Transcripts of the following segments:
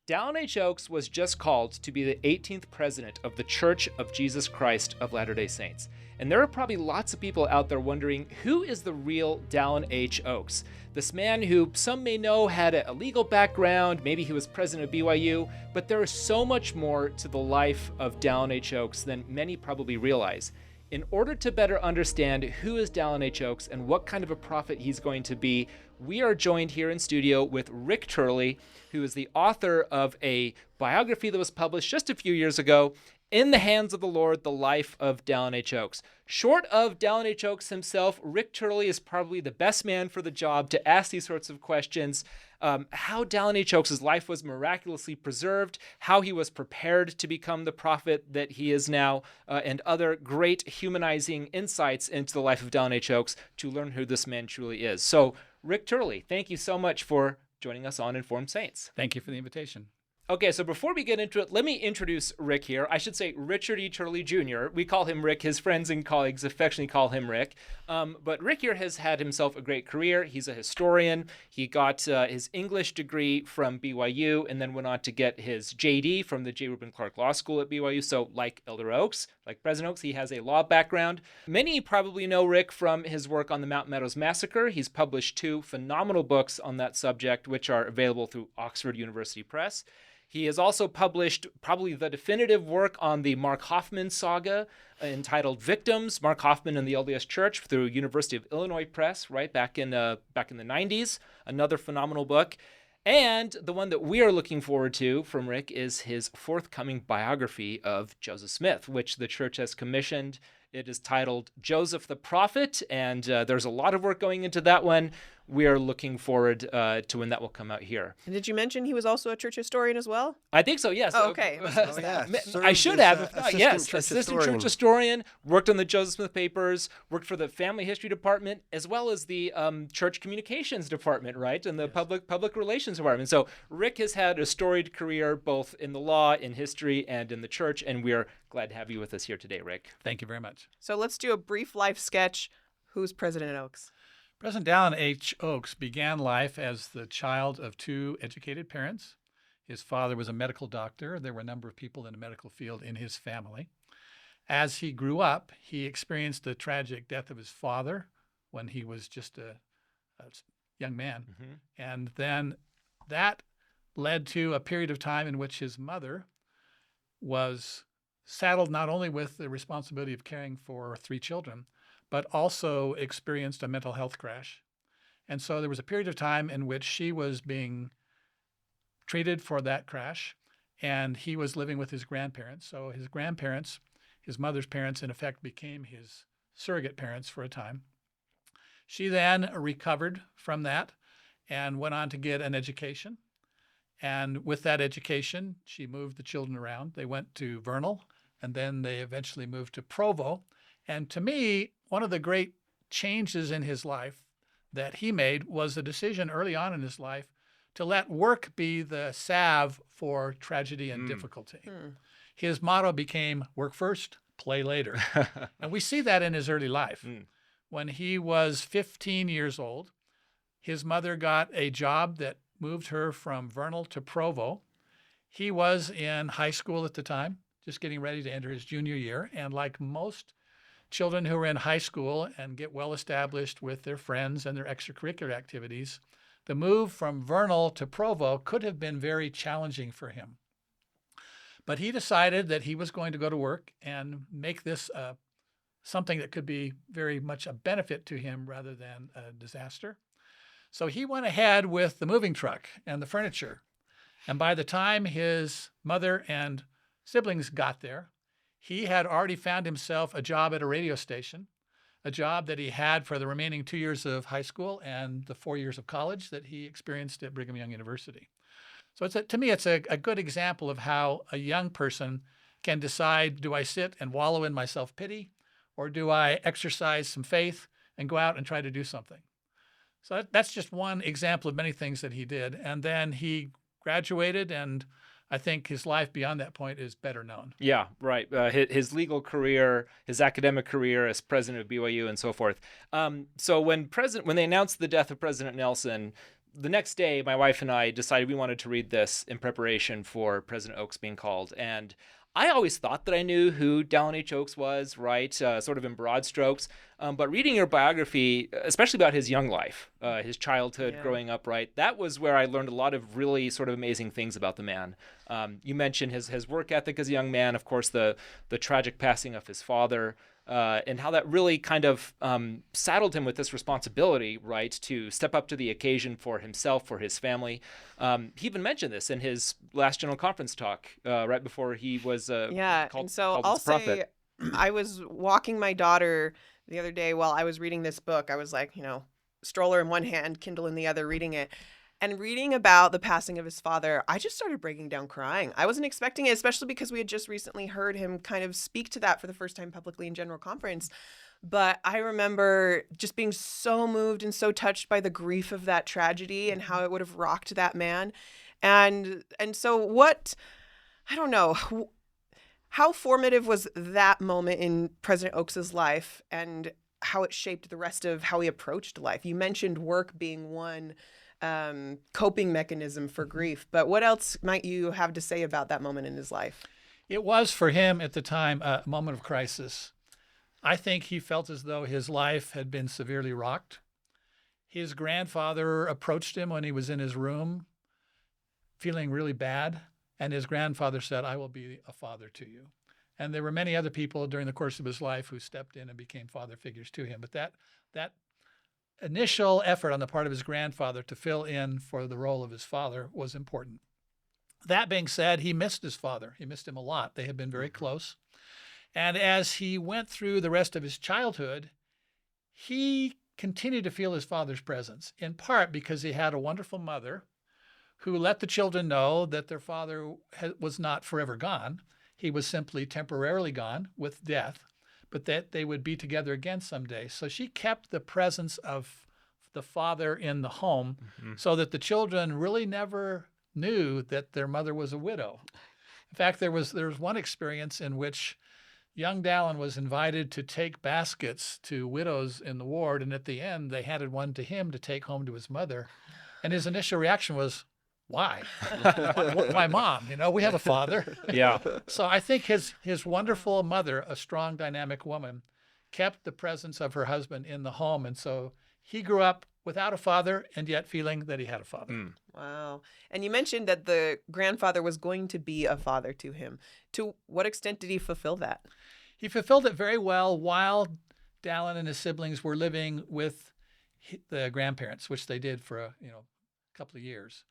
Dallin H. Oaks was just called to be the 18th president of the Church of Jesus Christ of Latter-day Saints. And there are probably lots of people out there wondering, who is the real Dallin H. Oaks? This man who some may know had a legal background, maybe he was president of BYU, but there is so much more to the life of Dallin H. Oaks than many probably realize. In order to better understand who is Dallin H. Oaks and what kind of a prophet he's going to be, we are joined here in studio with Rick Turley, who is the author of a biography that was published just a few years ago, In the Hands of the Lord, The Life of Dallin H. Oaks. Short of Dallin H. Oaks himself, Rick Turley is probably the best man for the job to ask these sorts of questions. How Dallin H. Oaks' life was miraculously preserved, how he was prepared to become the prophet that he is now, and other great humanizing insights into the life of Dallin H. Oaks to learn who this man truly is. So, Rick Turley, thank you so much for joining us on Informed Saints. Thank you for the invitation. Okay, so before we get into it, let me introduce Rick here. I should say Richard E. Turley Jr. We call him Rick. His friends and colleagues affectionately call him Rick. But Rick here has had himself a great career. He's a historian. He got his English degree from BYU and then went on to get his JD from the J. Reuben Clark Law School at BYU. So like Elder Oaks, like President Oaks, he has a law background. Many probably know Rick from his work on the Mountain Meadows Massacre. He's published 2 phenomenal books on that subject, which are available through Oxford University Press. He has also published probably the definitive work on the Mark Hofmann saga entitled Victims, Mark Hofmann and the LDS Church through University of Illinois Press, right, back in the 90s, another phenomenal book. And the one that we are looking forward to from Rick is his forthcoming biography of Joseph Smith, which the church has commissioned. It is titled Joseph the Prophet, and there's a lot of work going into that one. We are looking forward to when that will come out here. And did you mention he was also a church historian as well? I think so, yes. Oh, okay. I should have, if not, yes. Assistant church historian, worked on the Joseph Smith papers, worked for the family history department, as well as the church communications department, right? And the public relations department. So Rick has had a storied career both in the law, in history, and in the church, and we are glad to have you with us here today, Rick. Thank you very much. So let's do a brief life sketch. Who's President Oaks? President Dallin H. Oaks began life as the child of 2 educated parents. His father was a medical doctor. There were a number of people in the medical field in his family. As he grew up, he experienced the tragic death of his father when he was just a young man. Mm-hmm. And then that led to a period of time in which his mother was saddled not only with the responsibility of caring for 3 children, but also experienced a mental health crash. And so there was a period of time in which she was being treated for that crash, and he was living with his grandparents. So his grandparents, his mother's parents, in effect, became his surrogate parents for a time. She then recovered from that and went on to get an education. And with that education, she moved the children around. They went to Vernal, and then they eventually moved to Provo. And to me, one of the great changes in his life that he made was a decision early on in his life to let work be the salve for tragedy and difficulty. His motto became work first, play later. And we see that in his early life. When he was 15 years old, his mother got a job that moved her from Vernal to Provo. He was in high school at the time, just getting ready to enter his junior year. And like most children who are in high school and get well established with their friends and their extracurricular activities, the move from Vernal to Provo could have been very challenging for him. But he decided that he was going to go to work and make this something that could be very much a benefit to him rather than a disaster. So he went ahead with the moving truck and the furniture. And by the time his mother and siblings got there, he had already found himself a job at a radio station, a job that he had for the remaining 2 years of high school and the 4 years of college that he experienced at Brigham Young University. So to me, it's a good example of how a young person can decide, do I sit and wallow in my self-pity, or do I exercise some faith and go out and try to do something? So that's just one example of many things that he did. And then he graduated, and I think his life beyond that point is better known. Yeah, right. His legal career, his academic career as president of BYU and so forth. So when they announced the death of President Nelson, the next day, my wife and I decided we wanted to read this in preparation for President Oaks being called. And I always thought that I knew who Dallin H. Oaks was, right? Sort of in broad strokes. But reading your biography, especially about his young life, his childhood, growing up, right? That was where I learned a lot of really sort of amazing things about the man. You mentioned his work ethic as a young man, of course, the tragic passing of his father, and how that really kind of saddled him with this responsibility, right, to step up to the occasion for himself, for his family. He even mentioned this in his last General Conference talk right before he was called, and so called I'll as a prophet. say, I was walking my daughter the other day while I was reading this book. I was like, stroller in one hand, Kindle in the other, reading it. And reading about the passing of his father, I just started breaking down crying. I wasn't expecting it, especially because we had just recently heard him kind of speak to that for the first time publicly in General Conference. But I remember just being so moved and so touched by the grief of that tragedy and how it would have rocked that man. And so I don't know, how formative was that moment in President Oaks's life and how it shaped the rest of how he approached life? You mentioned work being one coping mechanism for grief, but what else might you have to say about that moment in his life? It was for him at the time a moment of crisis. I think he felt as though his life had been severely rocked. His grandfather approached him when he was in his room feeling really bad, and his grandfather said, "I will be a father to you." And there were many other people during the course of his life who stepped in and became father figures to him. But that initial effort on the part of his grandfather to fill in for the role of his father was important. That being said, he missed his father. He missed him a lot. They had been very close. And as he went through the rest of his childhood, he continued to feel his father's presence, in part because he had a wonderful mother who let the children know that their father was not forever gone. He was simply temporarily gone with death, but that they would be together again someday. So she kept the presence of the father in the home so that the children really never knew that their mother was a widow. In fact, there was one experience in which young Dallin was invited to take baskets to widows in the ward, and at the end, they handed one to him to take home to his mother. And his initial reaction was, why? My mom, we have a father. Yeah. So I think his wonderful mother, a strong, dynamic woman, kept the presence of her husband in the home. And so he grew up without a father and yet feeling that he had a father. Wow. And you mentioned that the grandfather was going to be a father to him. To what extent did he fulfill that? He fulfilled it very well while Dallin and his siblings were living with the grandparents, which they did for a couple of years.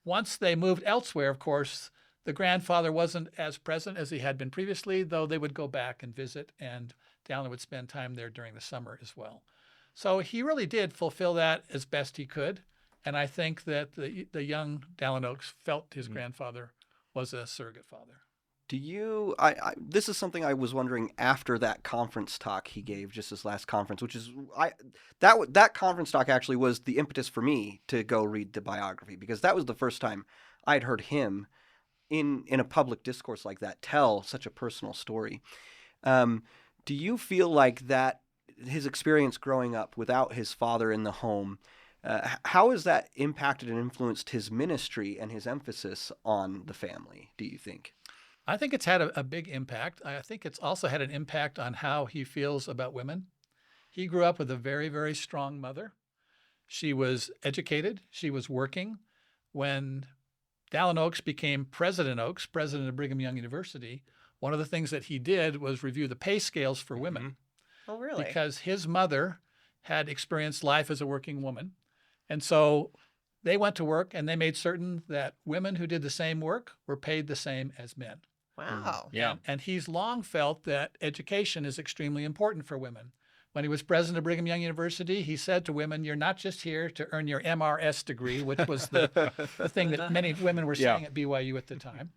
Once they moved elsewhere, of course, the grandfather wasn't as present as he had been previously, though they would go back and visit, and Dallin would spend time there during the summer as well. So he really did fulfill that as best he could, and I think that the young Dallin Oaks felt his grandfather was a surrogate father. Do you? This is something I was wondering after that conference talk he gave, just his last conference, which is that conference talk actually was the impetus for me to go read the biography, because that was the first time I'd heard him in a public discourse like that tell such a personal story. Do you feel like that his experience growing up without his father in the home, how has that impacted and influenced his ministry and his emphasis on the family, do you think? I think it's had a big impact. I think it's also had an impact on how he feels about women. He grew up with a very, very strong mother. She was educated. She was working. When Dallin Oaks became President Oaks, president of Brigham Young University, one of the things that he did was review the pay scales for women. Oh, really? Because his mother had experienced life as a working woman. And so they went to work and they made certain that women who did the same work were paid the same as men. Wow. Yeah. And he's long felt that education is extremely important for women. When he was president of Brigham Young University, he said to women, "You're not just here to earn your MRS degree," which was the thing that many women were saying at BYU at the time.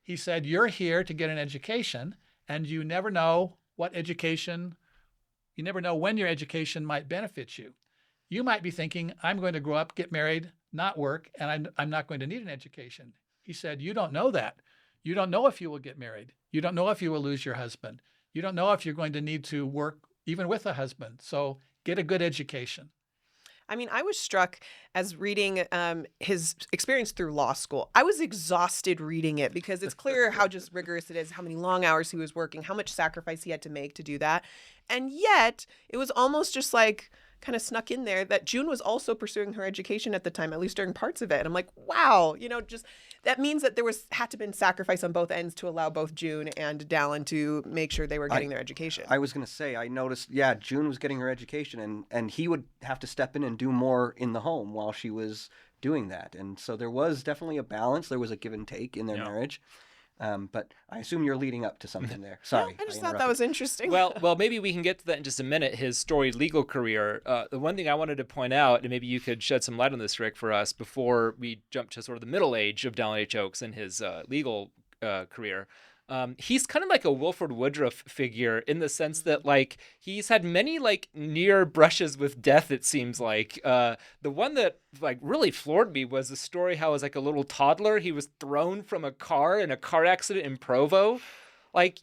He said, "You're here to get an education, and you never know when your education might benefit you. You might be thinking, I'm going to grow up, get married, not work, and I'm not going to need an education." He said, "You don't know that. You don't know if you will get married. You don't know if you will lose your husband. You don't know if you're going to need to work even with a husband. So get a good education." I mean, I was struck as reading his experience through law school. I was exhausted reading it because it's clear how just rigorous it is, how many long hours he was working, how much sacrifice he had to make to do that. And yet, it was almost just like kind of snuck in there that June was also pursuing her education at the time, at least during parts of it. And I'm like, wow, just that means that there had to been sacrifice on both ends to allow both June and Dallin to make sure they were getting their education. I was going to say, I noticed, June was getting her education, and he would have to step in and do more in the home while she was doing that. And so there was definitely a balance. There was a give and take in their marriage. But I assume you're leading up to something there. Sorry. I just thought that was interesting. Well, maybe we can get to that in just a minute, his storied legal career. The one thing I wanted to point out, and maybe you could shed some light on this, Rick, for us before we jump to sort of the middle age of Dallin H. Oaks and his legal career. He's kind of like a Wilford Woodruff figure in the sense that, like, he's had many, like, near brushes with death, it seems like. The one that, like, really floored me was the story how, as, like, a little toddler, he was thrown from a car in a car accident in Provo. Like,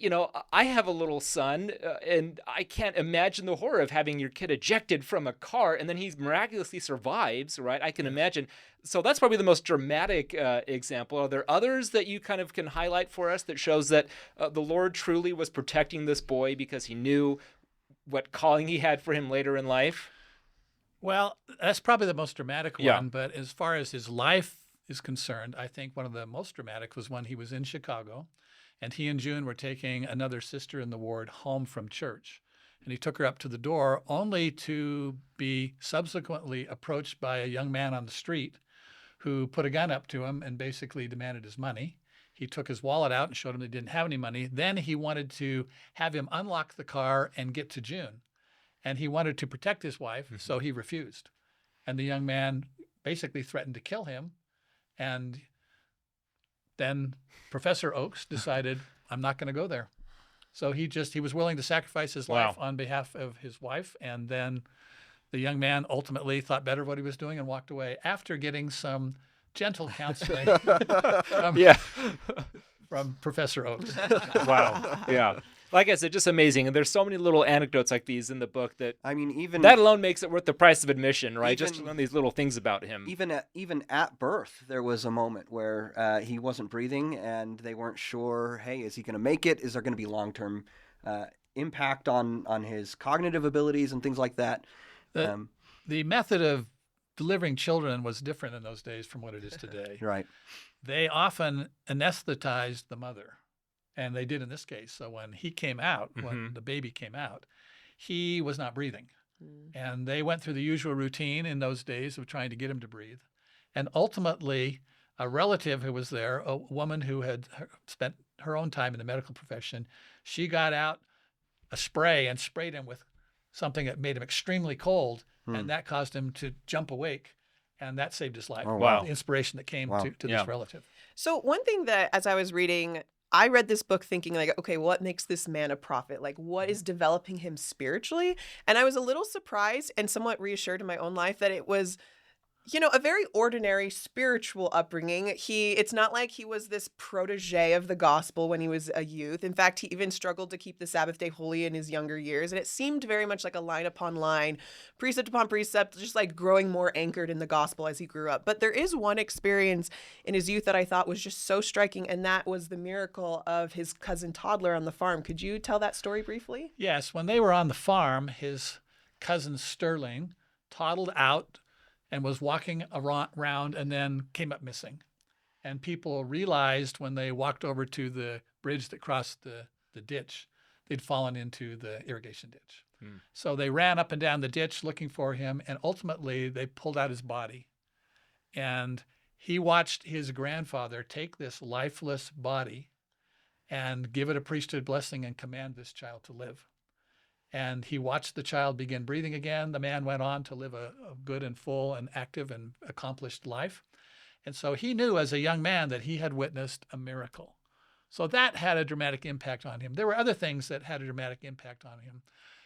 I have a little son, and I can't imagine the horror of having your kid ejected from a car, and then he miraculously survives, right? I can imagine. So that's probably the most dramatic example. Are there others that you kind of can highlight for us that shows that the Lord truly was protecting this boy because he knew what calling he had for him later in life? Well, that's probably the most dramatic one. Yeah. But as far as his life is concerned, I think one of the most dramatic was when he was in Chicago. And he and June were taking another sister in the ward home from church. And he took her up to the door only to be subsequently approached by a young man on the street who put a gun up to him and basically demanded his money. He took his wallet out and showed him he didn't have any money. Then he wanted to have him unlock the car and get to June. And he wanted to protect his wife, so he refused. And the young man basically threatened to kill him. And then Professor Oaks decided, I'm not going to go there. So he was willing to sacrifice his life on behalf of his wife. And then the young man ultimately thought better of what he was doing and walked away after getting some gentle counseling from Professor Oaks. Wow. Yeah. Like I said, just amazing. And there's so many little anecdotes like these in the book that that alone makes it worth the price of admission, right? Just to learn these little things about him. Even at birth, there was a moment where he wasn't breathing, and they weren't sure. Hey, is he going to make it? Is there going to be long-term impact on his cognitive abilities and things like that? The method of delivering children was different in those days from what it is today. Right. They often anesthetized the mother. And they did in this case. So when he came out, when the baby came out, he was not breathing. And they went through the usual routine in those days of trying to get him to breathe. And ultimately, a relative who was there, a woman who had spent her own time in the medical profession, she got out a spray and sprayed him with something that made him extremely cold. And that caused him to jump awake. And that saved his life. Oh, wow. The inspiration that came to this relative. So one thing that, as I was reading, I read this book thinking like, okay, what makes this man a prophet? Like, what is developing him spiritually? And I was a little surprised and somewhat reassured in my own life that it was, a very ordinary spiritual upbringing. It's not like he was this protege of the gospel when he was a youth. In fact, he even struggled to keep the Sabbath day holy in his younger years. And it seemed very much like a line upon line, precept upon precept, just like growing more anchored in the gospel as he grew up. But there is one experience in his youth that I thought was just so striking, and that was the miracle of his cousin toddler on the farm. Could you tell that story briefly? Yes. When they were on the farm, his cousin Sterling toddled out and was walking around and then came up missing. And people realized when they walked over to the bridge that crossed the ditch, they'd fallen into the irrigation ditch. So they ran up and down the ditch looking for him, and ultimately they pulled out his body. And he watched his grandfather take this lifeless body and give it a priesthood blessing and command this child to live. And he watched the child begin breathing again. The man went on to live a good and full and active and accomplished life. And so he knew as a young man that he had witnessed a miracle. So that had a dramatic impact on him. There were other things that had a dramatic impact on him.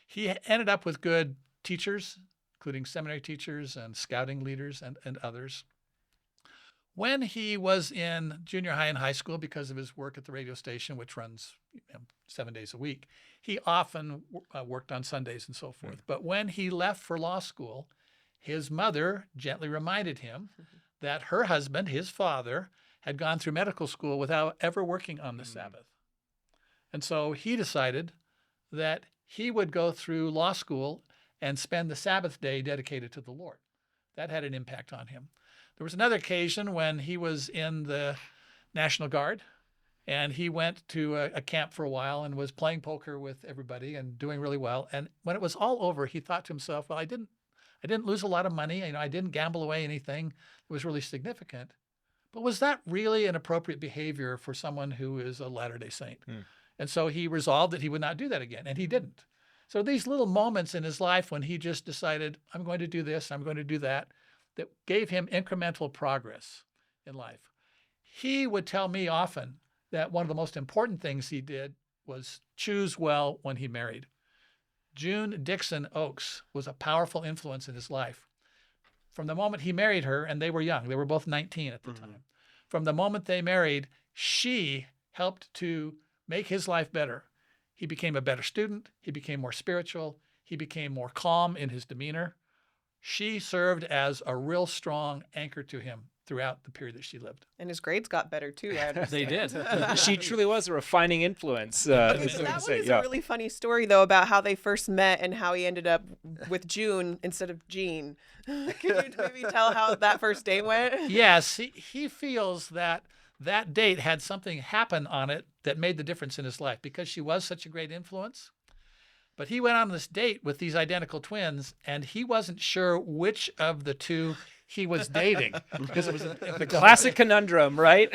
He ended up with good teachers, including seminary teachers and scouting leaders and others. When he was in junior high and high school, because of his work at the radio station, which runs 7 days a week, he often worked on Sundays and so forth. But when he left for law school, his mother gently reminded him that her husband, his father, had gone through medical school without ever working on the Sabbath. And so he decided that he would go through law school and spend the Sabbath day dedicated to the Lord. That had an impact on him. There was another occasion when he was in the National Guard, and he went to a camp for a while and was playing poker with everybody and doing really well. And when it was all over, he thought to himself, well, I didn't lose a lot of money. I didn't gamble away anything that was really significant. But was that really an appropriate behavior for someone who is a Latter-day Saint? And so he resolved that he would not do that again, and he didn't. So these little moments in his life when he just decided, I'm going to do this, I'm going to do that, that gave him incremental progress in life. He would tell me often that one of the most important things he did was choose well when he married. June Dixon Oaks was a powerful influence in his life. From the moment he married her, and they were young, they were both 19 at the time. From the moment they married, she helped to make his life better. He became a better student. He became more spiritual. He became more calm in his demeanor. She served as a real strong anchor to him throughout the period that she lived. And his grades got better too, I understand. They did. She truly was a refining influence. Okay, so that one is a really funny story, though, about how they first met and how he ended up with June instead of Jean. Could you maybe tell how that first date went? Yes, he feels that that date had something happen on it that made the difference in his life because she was such a great influence. But he went on this date with these identical twins, and he wasn't sure which of the two he was dating because it was the classic conundrum, right?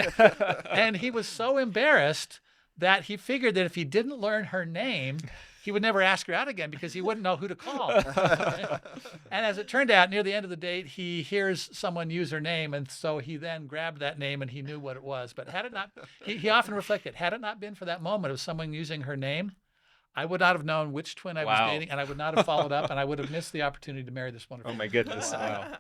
And he was so embarrassed that he figured that if he didn't learn her name, he would never ask her out again because he wouldn't know who to call. And as it turned out, near the end of the date, he hears someone use her name, and so he then grabbed that name and he knew what it was. But had it not, he often reflected, had it not been for that moment of someone using her name, I would not have known which twin I was dating, and I would not have followed up, and I would have missed the opportunity to marry this wonderful. Oh my goodness! Wow.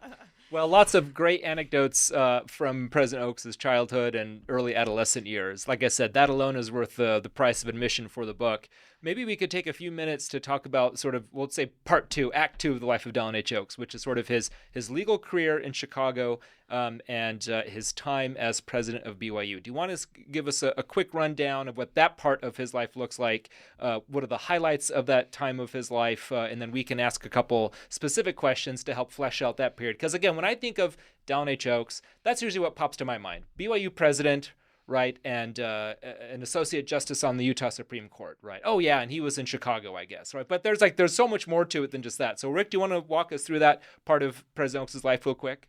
Well, lots of great anecdotes from President Oaks' childhood and early adolescent years. Like I said, that alone is worth the price of admission for the book. Maybe we could take a few minutes to talk about sort of, well, let's say part 2, Act 2 of the Life of Dallin H. Oaks, which is sort of his legal career in Chicago and his time as president of BYU. Do you want to give us a quick rundown of what that part of his life looks like? What are the highlights of that time of his life? And then we can ask a couple specific questions to help flesh out that period. Because again, when I think of Dallin H. Oaks, that's usually what pops to my mind. BYU president, right, and an associate justice on the Utah Supreme Court, right? Oh yeah, and he was in Chicago, I guess, right? But there's so much more to it than just that. So Rick, do you want to walk us through that part of President Oaks' life real quick?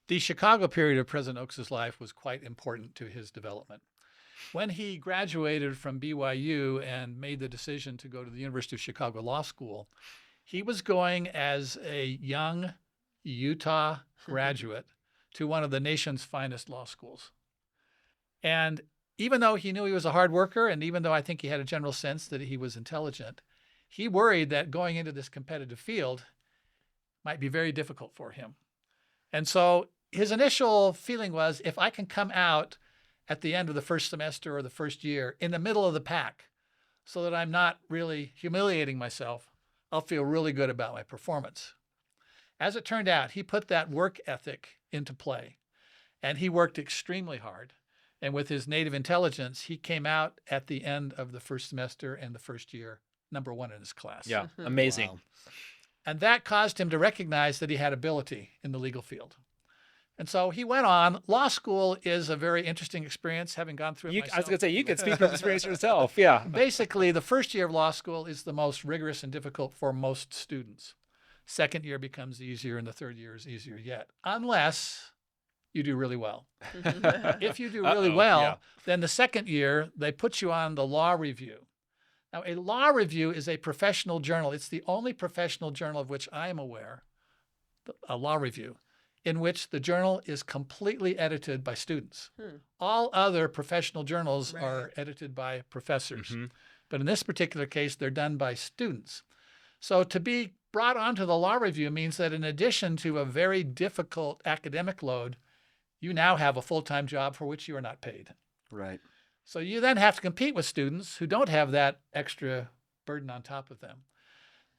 The Chicago period of President Oaks' life was quite important to his development. When he graduated from BYU and made the decision to go to the University of Chicago Law School, he was going as a young Utah graduate to one of the nation's finest law schools. And even though he knew he was a hard worker, and even though I think he had a general sense that he was intelligent, he worried that going into this competitive field might be very difficult for him. And so his initial feeling was, if I can come out at the end of the first semester or the first year in the middle of the pack so that I'm not really humiliating myself, I'll feel really good about my performance. As it turned out, he put that work ethic into play, and he worked extremely hard. And with his native intelligence, he came out at the end of the first semester and the first year, number 1 in his class. Yeah, amazing. Wow. And that caused him to recognize that he had ability in the legal field. And so he went on. Law school is a very interesting experience, having gone through it myself. I was going to say, you could speak from experience yourself. Yeah. Basically, the first year of law school is the most rigorous and difficult for most students. Second year becomes easier, and the third year is easier yet, unless you do really well. If you do really well, then the second year, they put you on the law review. Now, a law review is a professional journal. It's the only professional journal of which I am aware, a law review, in which the journal is completely edited by students. All other professional journals are edited by professors. But in this particular case, they're done by students. So to be brought onto the law review means that in addition to a very difficult academic load, you now have a full-time job for which you are not paid. Right. So you then have to compete with students who don't have that extra burden on top of them.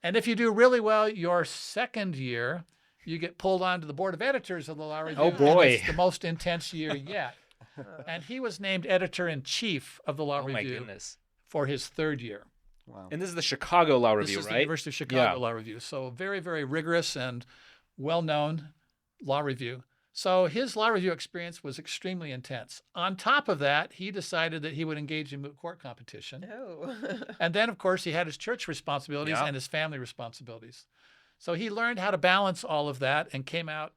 And if you do really well your second year, you get pulled onto the board of editors of the Law Review. Oh, boy. And it's the most intense year yet. And he was named editor-in-chief of the Law Oh my Review goodness. for his third year. Wow. And this is the Chicago Law This Review, is right? the University of Chicago Law Review. So very, very rigorous and well-known law review. So his law review experience was extremely intense. On top of that, he decided that he would engage in moot court competition. Oh. And then, of course, he had his church responsibilities Yeah. and his family responsibilities. So he learned how to balance all of that and came out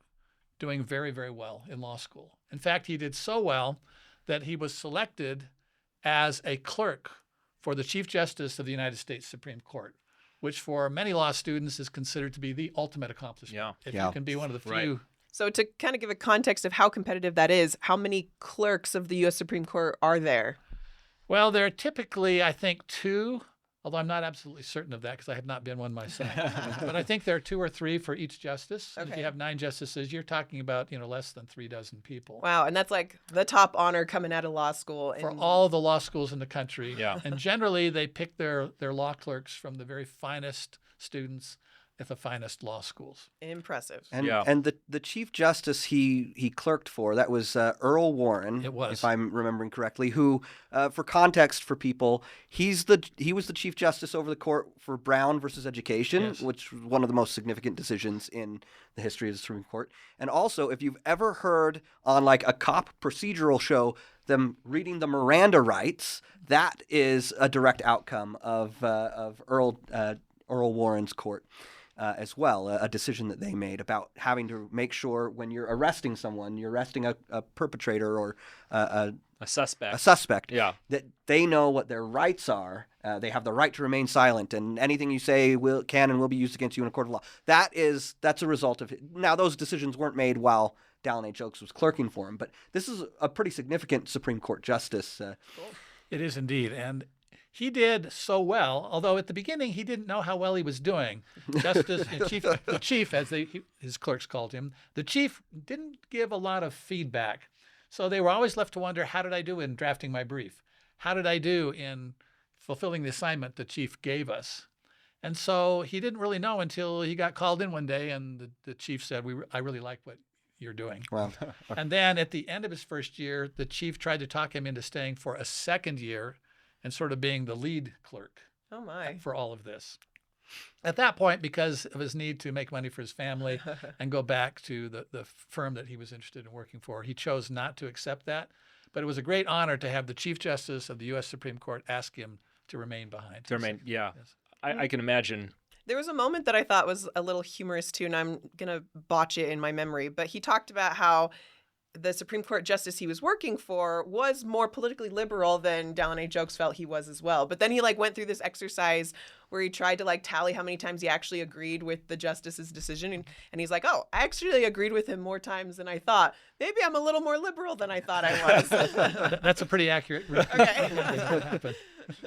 doing very, very well in law school. In fact, he did so well that he was selected as a clerk for the Chief Justice of the United States Supreme Court, which for many law students is considered to be the ultimate accomplishment. Yeah. If Yeah. you can be one of the few. Right. So to kind of give a context of how competitive that is, how many clerks of the U.S. Supreme Court are there? Well, there are typically, I think, 2, although I'm not absolutely certain of that because I have not been one myself. But I think there are 2 or 3 for each justice. And if Okay. you have 9 justices, you're talking about, less than 3 dozen people. Wow, and that's like the top honor coming out of law school. For and- all the law schools in the country. Yeah. And generally, they pick their law clerks from the very finest students at the finest law schools. Impressive. And Yeah. and the Chief Justice he clerked for, that was Earl Warren, It was. if I'm remembering correctly, who, for context for people, he was the Chief Justice over the court for Brown versus Education, Yes. which was one of the most significant decisions in the history of the Supreme Court. And also, if you've ever heard on like a cop procedural show them reading the Miranda rights, that is a direct outcome of Earl Warren's court. As well, a decision that they made about having to make sure when you're arresting someone, you're arresting a perpetrator or A suspect. a suspect, Yeah. that they know what their rights are. They have the right to remain silent, and anything you say can and will be used against you in a court of law. That's a result of it. Now, those decisions weren't made while Dallin H. Oaks was clerking for him, but this is a pretty significant Supreme Court justice. It is indeed. And he did so well, although at the beginning he didn't know how well he was doing. The chief, as his clerks called him, the chief didn't give a lot of feedback. So they were always left to wonder, how did I do in drafting my brief? How did I do in fulfilling the assignment the chief gave us? And so he didn't really know until he got called in one day and the chief said, I really like what you're doing. Wow. And then at the end of his first year, the chief tried to talk him into staying for a second year and sort of being the lead clerk Oh my. for all of this. At that point, because of his need to make money for his family and go back to the firm that he was interested in working for, he chose not to accept that. But it was a great honor to have the Chief Justice of the U.S. Supreme Court ask him to remain behind. To remain, yeah. Yes. I can imagine. There was a moment that I thought was a little humorous too, and I'm going to botch it in my memory, but he talked about how the Supreme Court justice he was working for was more politically liberal than Dallin H. Oaks felt he was as well. But then he went through this exercise where he tried to tally how many times he actually agreed with the justice's decision. And he's like, oh, I actually agreed with him more times than I thought. Maybe I'm a little more liberal than I thought I was. That's a pretty accurate Okay.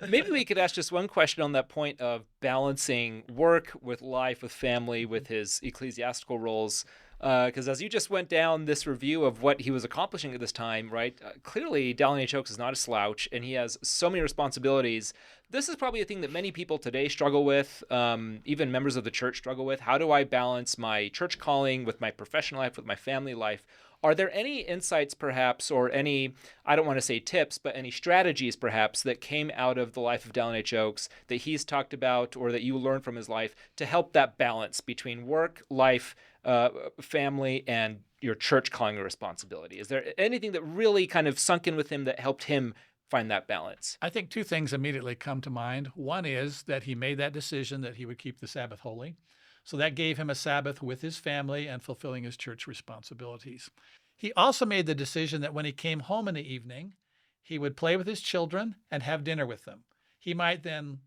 Maybe we could ask just one question on that point of balancing work with life, with family, with his ecclesiastical roles. Because as you just went down this review of what he was accomplishing at this time, right? Clearly, Dallin H. Oaks is not a slouch, and he has so many responsibilities. This is probably a thing that many people today struggle with, even members of the church struggle with. How do I balance my church calling with my professional life, with my family life? Are there any insights, perhaps, or any, I don't want to say tips, but any strategies, perhaps, that came out of the life of Dallin H. Oaks that he's talked about or that you learned from his life to help that balance between work, life, family, and your church calling or responsibility? Is there anything that really kind of sunk in with him that helped him find that balance? I think 2 things immediately come to mind. One is that he made that decision that he would keep the Sabbath holy. So that gave him a Sabbath with his family and fulfilling his church responsibilities. He also made the decision that when he came home in the evening, he would play with his children and have dinner with them. He might then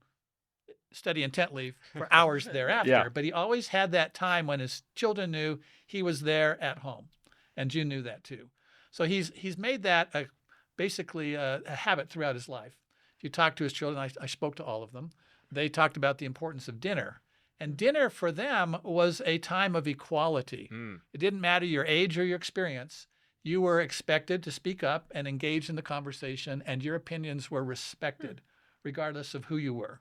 study intently for hours thereafter, Yeah. but he always had that time when his children knew he was there at home. And June knew that too. So he's made that basically a habit throughout his life. If you talk to his children, I spoke to all of them, they talked about the importance of dinner. And dinner for them was a time of equality. It didn't matter your age or your experience. You were expected to speak up and engage in the conversation, and your opinions were respected, regardless of who you were.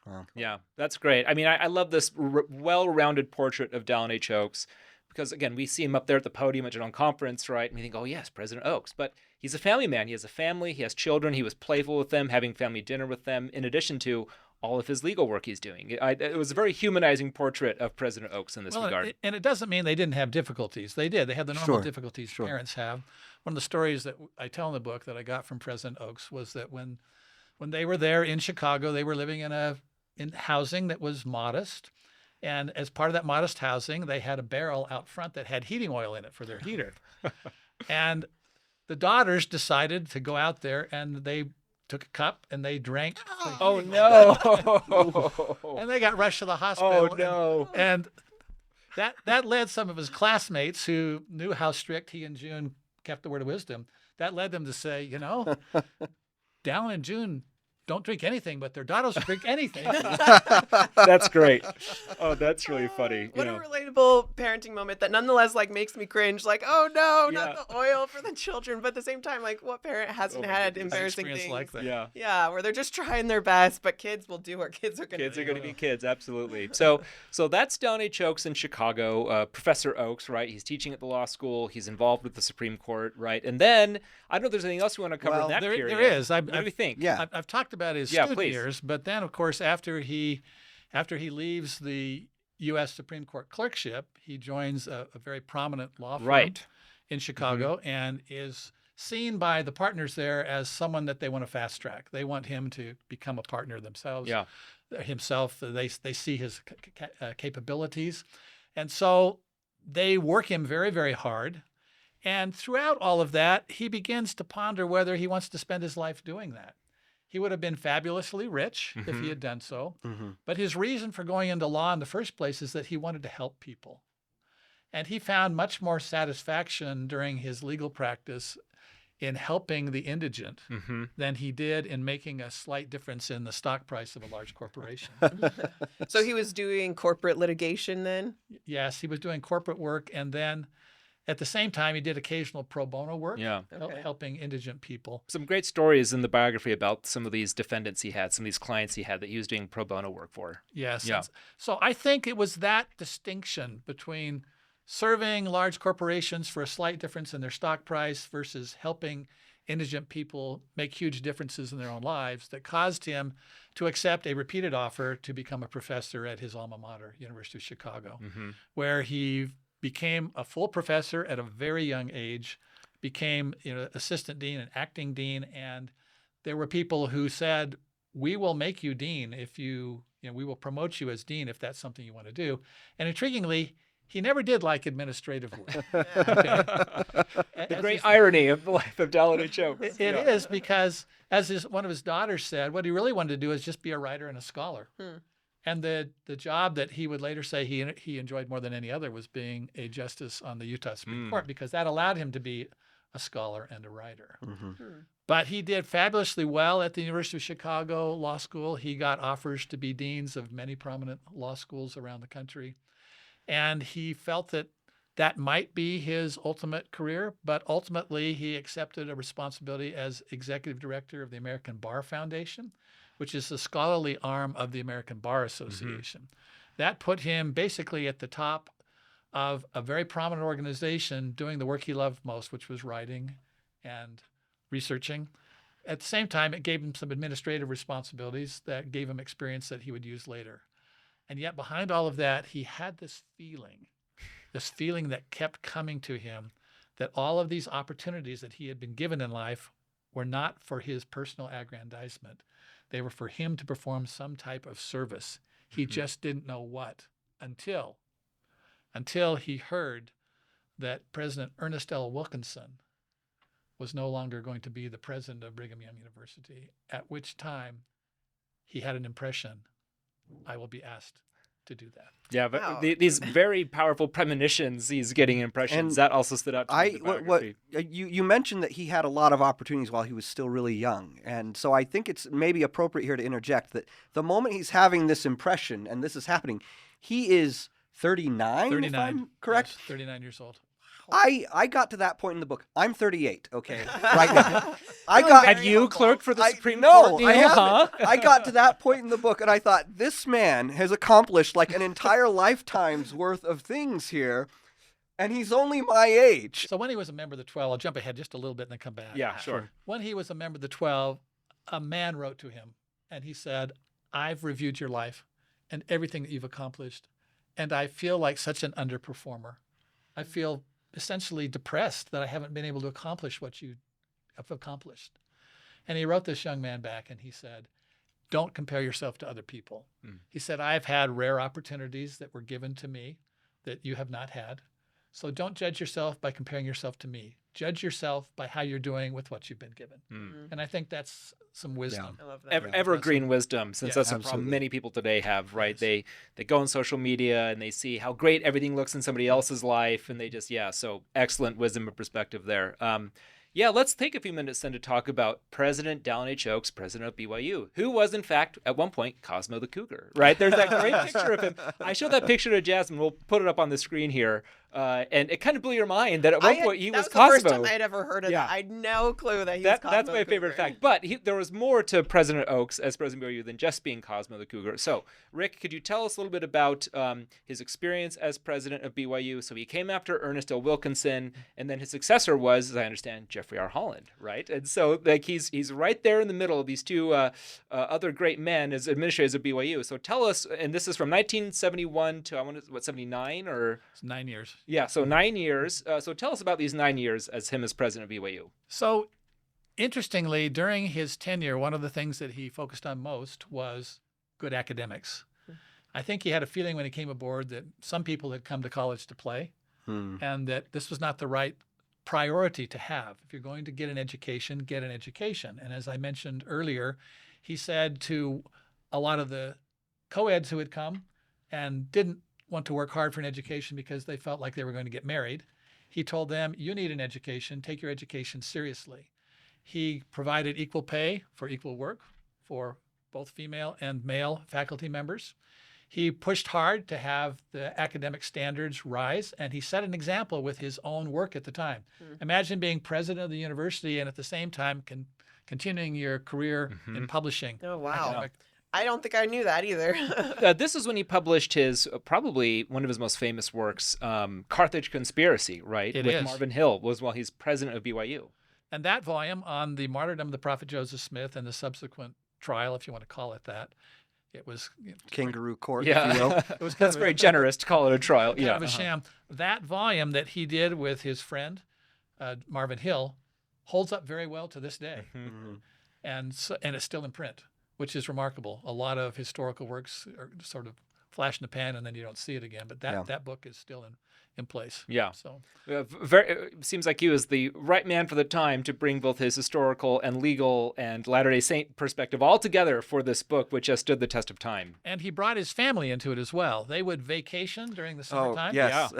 Wow. Yeah, that's great. I mean, I love this well-rounded portrait of Dallin H. Oaks because, again, we see him up there at the podium at General Conference, right? And we think, oh, yes, President Oaks. But he's a family man. He has a family. He has children. He was playful with them, having family dinner with them, in addition to all of his legal work he's doing. It was a very humanizing portrait of President Oaks in this regard. And it doesn't mean they didn't have difficulties. They did. They had the normal Sure. difficulties Sure. parents have. One of the stories that I tell in the book that I got from President Oaks was that when they were there in Chicago, they were living in housing that was modest. And as part of that modest housing, they had a barrel out front that had heating oil in it for their heater. And the daughters decided to go out there and they took a cup and they drank. Oh, no. And they got rushed to the hospital. Oh, no. And that led some of his classmates who knew how strict he and June kept the word of wisdom. That led them to say, Dallin and June don't drink anything, but their daughters will drink anything. That's great. Oh, that's really funny. What a relatable parenting moment that nonetheless makes me cringe. Oh no, Yeah. not the oil for the children. But at the same time, what parent hasn't had An embarrassing experience things? like that. Yeah. Yeah, where they're just trying their best, but kids will do what kids are going to do. Kids are going to be kids, absolutely. So that's Dallin H. Oaks in Chicago. Professor Oaks, right? He's teaching at the law school. He's involved with the Supreme Court, right? And then I don't know if there's anything else we want to cover in that period. There is. What do we think? Yeah. I've talked about his Yeah, student please. years, but then of course after he leaves the U.S. Supreme Court clerkship, he joins a very prominent law firm Right. in Chicago and is seen by the partners there as someone that they want to fast track. They want him to become a partner themselves. Yeah. Himself, they see his capabilities, and so they work him very, very hard. And throughout all of that, he begins to ponder whether he wants to spend his life doing that. He would have been fabulously rich if he had done so. Mm-hmm. But his reason for going into law in the first place is that he wanted to help people. And he found much more satisfaction during his legal practice in helping the indigent than he did in making a slight difference in the stock price of a large corporation. So he was doing corporate litigation then? Yes, he was doing corporate work, and then at the same time, he did occasional pro bono work, Yeah. Okay. helping indigent people. Some great stories in the biography about some of these defendants he had, some of these clients he had that he was doing pro bono work for. Yes. Yeah. So I think it was that distinction between serving large corporations for a slight difference in their stock price versus helping indigent people make huge differences in their own lives that caused him to accept a repeated offer to become a professor at his alma mater, University of Chicago, where he became a full professor at a very young age, became assistant dean and acting dean, and there were people who said, "We will make you dean if we will promote you as dean if that's something you want to do." And intriguingly, he never did like administrative work. The great irony of the life of Dallin H. Oaks. It is because, as one of his daughters said, what he really wanted to do is just be a writer and a scholar. And the job that he would later say he enjoyed more than any other was being a justice on the Utah Supreme Court, because that allowed him to be a scholar and a writer. But he did fabulously well at the University of Chicago Law School. He got offers to be deans of many prominent law schools around the country. And he felt that might be his ultimate career, but ultimately he accepted a responsibility as executive director of the American Bar Foundation, which is the scholarly arm of the American Bar Association. That put him basically at the top of a very prominent organization doing the work he loved most, which was writing and researching. At the same time, it gave him some administrative responsibilities that gave him experience that he would use later. And yet behind all of that, he had this feeling that kept coming to him that all of these opportunities that he had been given in life were not for his personal aggrandizement. They were for him to perform some type of service. He just didn't know what until he heard that President Ernest L. Wilkinson was no longer going to be the president of Brigham Young University, at which time he had an impression, I will be asked to do that. Yeah, but Wow. these very powerful premonitions, he's getting impressions. And that also stood out to me in the biography. You mentioned that he had a lot of opportunities while he was still really young, and so I think it's maybe appropriate here to interject that the moment he's having this impression and this is happening, he is 39, if I'm correct. Yes, 39 years old. I got to that point in the book. I'm 38, okay, right now. I got. Have you clerked for the Supreme no, Court? I Neil, haven't. I got to that point in the book, and I thought, this man has accomplished like an entire lifetime's worth of things here, and he's only my age. So when he was a member of the 12, I'll jump ahead just a little bit and then come back. Yeah, sure. When he was a member of the 12, a man wrote to him, and he said, I've reviewed your life and everything that you've accomplished, and I feel like such an underperformer. I feel essentially depressed that I haven't been able to accomplish what you have accomplished. And he wrote this young man back, and he said, don't compare yourself to other people. He said, I've had rare opportunities that were given to me that you have not had. So don't judge yourself by comparing yourself to me. Judge yourself by how you're doing with what you've been given. And I think that's some wisdom. I love that. Evergreen wisdom, since that's a problem many people today have, right? They go on social media and they see how great everything looks in somebody else's life, and they just, so excellent wisdom and perspective there. Let's take a few minutes then to talk about President Dallin H. Oaks, president of BYU, who was, in fact, at one point, Cosmo the Cougar, right? There's that great picture of him. I showed that picture to Jasmine. We'll put it up on the screen here. And it kind of blew your mind that at one point he was Cosmo. That was the first time I'd ever heard of that. I had no clue that he was Cosmo. That's my favorite fact. But there was more to President Oaks as president of BYU than just being Cosmo the Cougar. So, Rick, could you tell us a little bit about his experience as president of BYU? So he came after Ernest L. Wilkinson, and then his successor was, as I understand, Jeffrey R. Holland, right? And so he's right there in the middle of these two other great men as administrators of BYU. So tell us, and this is from 1971 to 79 or? It's 9 years. Yeah, so 9 years. So tell us about these 9 years as him as president of BYU. So interestingly, during his tenure, one of the things that he focused on most was good academics. I think he had a feeling when he came aboard that some people had come to college to play and that this was not the right priority to have. If you're going to get an education, get an education. And as I mentioned earlier, he said to a lot of the co-eds who had come and didn't want to work hard for an education because they felt like they were going to get married, he told them, you need an education, take your education seriously. He provided equal pay for equal work for both female and male faculty members. He pushed hard to have the academic standards rise, and he set an example with his own work at the time. Imagine being president of the university and at the same time continuing your career in publishing. Oh, wow. I don't think I knew that either. This is when he published his, probably one of his most famous works, Carthage Conspiracy, right? It With is. Marvin Hill, was while he's president of BYU. And that volume on the martyrdom of the prophet Joseph Smith and the subsequent trial, if you want to call it that, it was Kangaroo court, if you will. it was kind That's of very generous to call it a trial. kind of a sham. That volume that he did with his friend Marvin Hill holds up very well to this day, and it's still in print, which is remarkable. A lot of historical works are sort of flash in the pan and then you don't see it again, but that book is still in place. Yeah. So it seems like he was the right man for the time to bring both his historical and legal and Latter-day Saint perspective all together for this book, which has stood the test of time. And he brought his family into it as well. They would vacation during the summertime. Yes.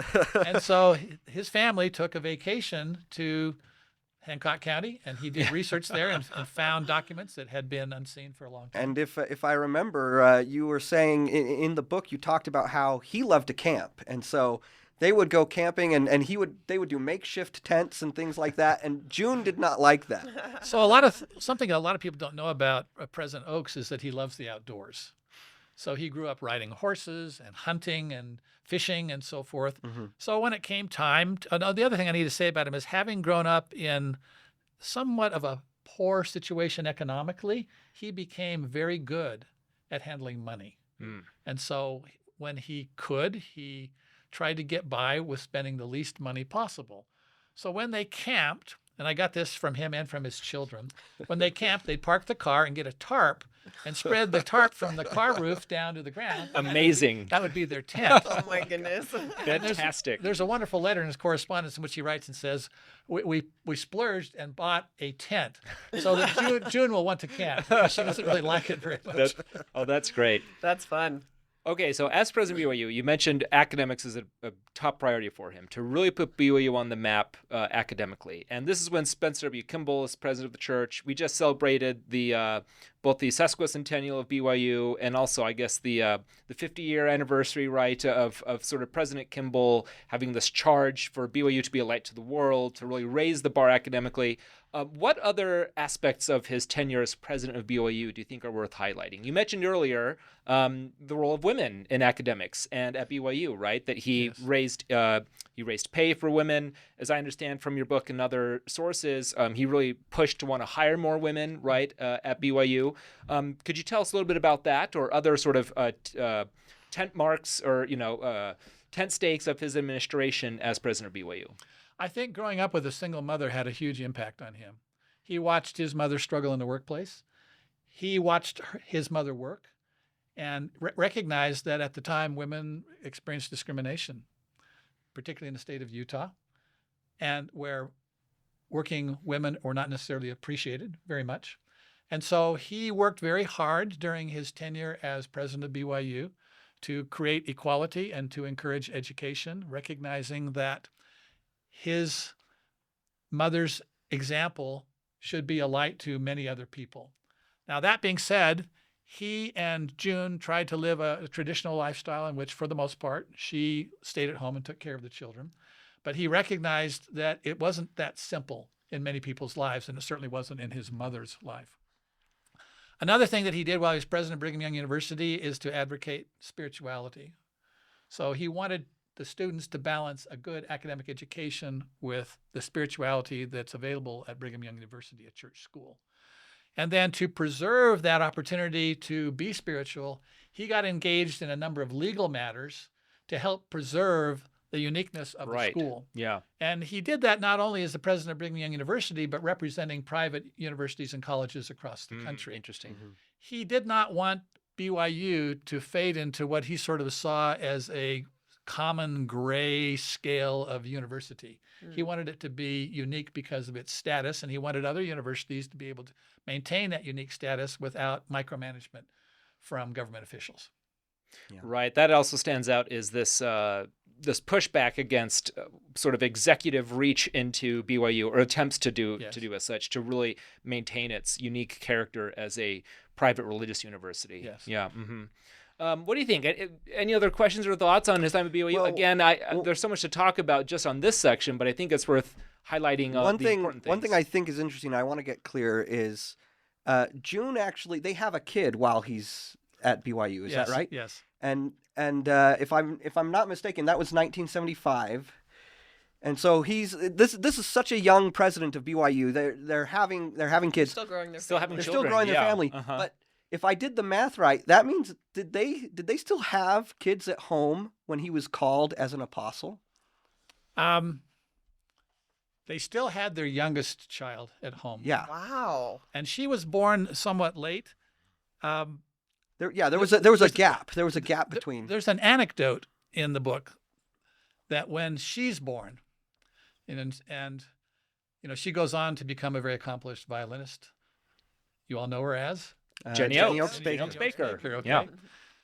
And so his family took a vacation to Hancock County, and he did research there and found documents that had been unseen for a long time. And if I remember, you were saying in the book, you talked about how he loved to camp. And so they would go camping and they would do makeshift tents and things like that. And June did not like that. So something a lot of people don't know about President Oaks is that he loves the outdoors. So he grew up riding horses and hunting and fishing and so forth. So when it came time, the other thing I need to say about him is having grown up in somewhat of a poor situation economically, he became very good at handling money. And so when he could, he tried to get by with spending the least money possible. So when they camped, and I got this from him and from his children, when they camped, they'd park the car and get a tarp and spread the tarp from the car roof down to the ground. Amazing. That would be their tent. Oh my goodness. Fantastic. There's a wonderful letter in his correspondence in which he writes and says, we splurged and bought a tent so that June will want to camp. She doesn't really like it very much. That's great. That's fun. Okay, so as president of BYU, you mentioned academics is a top priority for him, to really put BYU on the map academically. And this is when Spencer W. Kimball is president of the church. We just celebrated the both the sesquicentennial of BYU and also, I guess, the 50-year anniversary, right, of sort of President Kimball having this charge for BYU to be a light to the world, to really raise the bar academically. What other aspects of his tenure as president of BYU do you think are worth highlighting? You mentioned earlier the role of women in academics and at BYU, right? That he raised pay for women, as I understand from your book and other sources. He really pushed to want to hire more women, right, at BYU. Could you tell us a little bit about that, or other sort of tent marks or tent stakes of his administration as president of BYU? I think growing up with a single mother had a huge impact on him. He watched his mother struggle in the workplace. He watched his mother work and recognized that at the time women experienced discrimination, particularly in the state of Utah, and where working women were not necessarily appreciated very much. And so he worked very hard during his tenure as president of BYU to create equality and to encourage education, recognizing that his mother's example should be a light to many other people. Now, that being said, he and June tried to live a traditional lifestyle in which, for the most part, she stayed at home and took care of the children. But he recognized that it wasn't that simple in many people's lives, and it certainly wasn't in his mother's life. Another thing that he did while he was president of Brigham Young University is to advocate spirituality. So he wanted the students to balance a good academic education with the spirituality that's available at Brigham Young University, a church school. And then to preserve that opportunity to be spiritual, he got engaged in a number of legal matters to help preserve the uniqueness of the school. Yeah. And he did that not only as the president of Brigham Young University, but representing private universities and colleges across the country. Interesting. He did not want BYU to fade into what he sort of saw as a common gray scale of university. He wanted it to be unique because of its status, and he wanted other universities to be able to maintain that unique status without micromanagement from government officials. Yeah. Right. That also stands out is this this pushback against sort of executive reach into BYU, or attempts to do as such, to really maintain its unique character as a private religious university. Yes. Yeah. What do you think? Any other questions or thoughts on his time at BYU? Well, Again, there's so much to talk about just on this section, but I think it's worth highlighting the important things. One thing I think is interesting, I want to get clear, is June actually, they have a kid while he's at BYU. Is that right? Yes. And if I'm not mistaken, that was 1975. And so this is such a young president of BYU. They're having kids. Still growing their Still family. having They're children. still growing their family. But if I did the math right, that means did they still have kids at home when he was called as an apostle? They still had their youngest child at home. Yeah. Wow. And she was born somewhat late. There was a gap. There was a gap between. There's an anecdote in the book that when she's born, and she goes on to become a very accomplished violinist. You all know her as Jenny Oaks Baker. Okay. Yeah.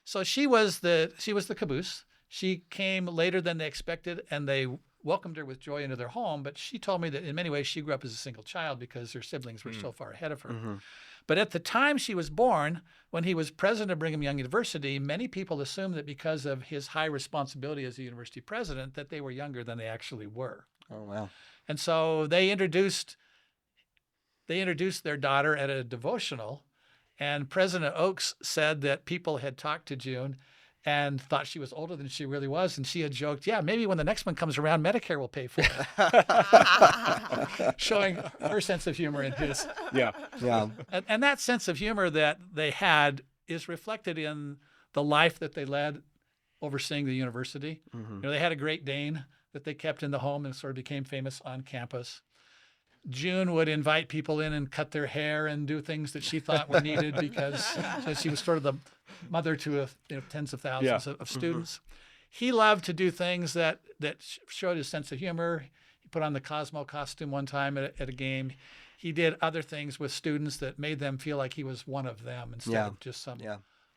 So she was the caboose. She came later than they expected, and they welcomed her with joy into their home. But she told me that in many ways she grew up as a single child because her siblings were so far ahead of her. Mm-hmm. But at the time she was born, when he was president of Brigham Young University, many people assumed that because of his high responsibility as a university president, that they were younger than they actually were. Oh wow! And so they introduced their daughter at a devotional, and President Oaks said that people had talked to June and thought she was older than she really was, and she had joked, "Yeah, maybe when the next one comes around, Medicare will pay for it," showing her sense of humor in his. Yeah. And that sense of humor that they had is reflected in the life that they led overseeing the university. Mm-hmm. They had a Great Dane that they kept in the home and sort of became famous on campus. June would invite people in and cut their hair and do things that she thought were needed because she was sort of the mother to tens of thousands of students. Mm-hmm. He loved to do things that showed his sense of humor. He put on the Cosmo costume one time at a game. He did other things with students that made them feel like he was one of them instead of just some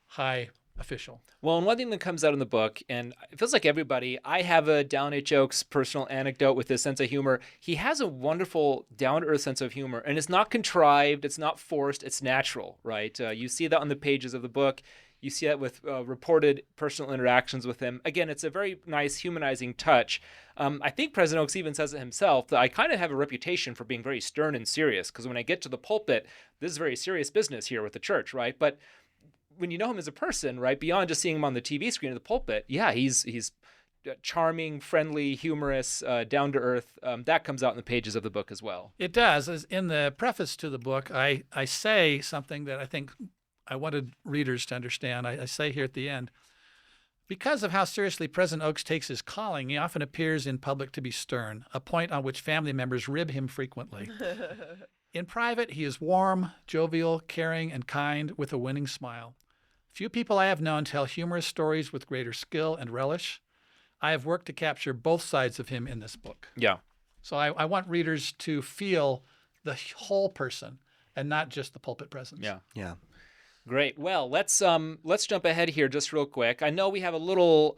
high official. Well, and one thing that comes out in the book, and it feels like everybody, I have a Dallin H. Oaks personal anecdote with his sense of humor. He has a wonderful down-to-earth sense of humor, and it's not contrived, it's not forced, it's natural, right? You see that on the pages of the book. You see that with reported personal interactions with him. Again, it's a very nice humanizing touch. I think President Oaks even says it himself, that I kind of have a reputation for being very stern and serious, because when I get to the pulpit, this is very serious business here with the church, right? But when you know him as a person, right, beyond just seeing him on the TV screen of the pulpit, yeah, he's charming, friendly, humorous, down to earth. That comes out in the pages of the book as well. It does. As in the preface to the book, I say something that I think I wanted readers to understand. I say here at the end, because of how seriously President Oaks takes his calling, he often appears in public to be stern, a point on which family members rib him frequently. In private, he is warm, jovial, caring, and kind, with a winning smile. Few people I have known tell humorous stories with greater skill and relish. I have worked to capture both sides of him in this book. Yeah. So I want readers to feel the whole person and not just the pulpit presence. Yeah. Yeah. Great. Well, let's jump ahead here just real quick. I know we have a little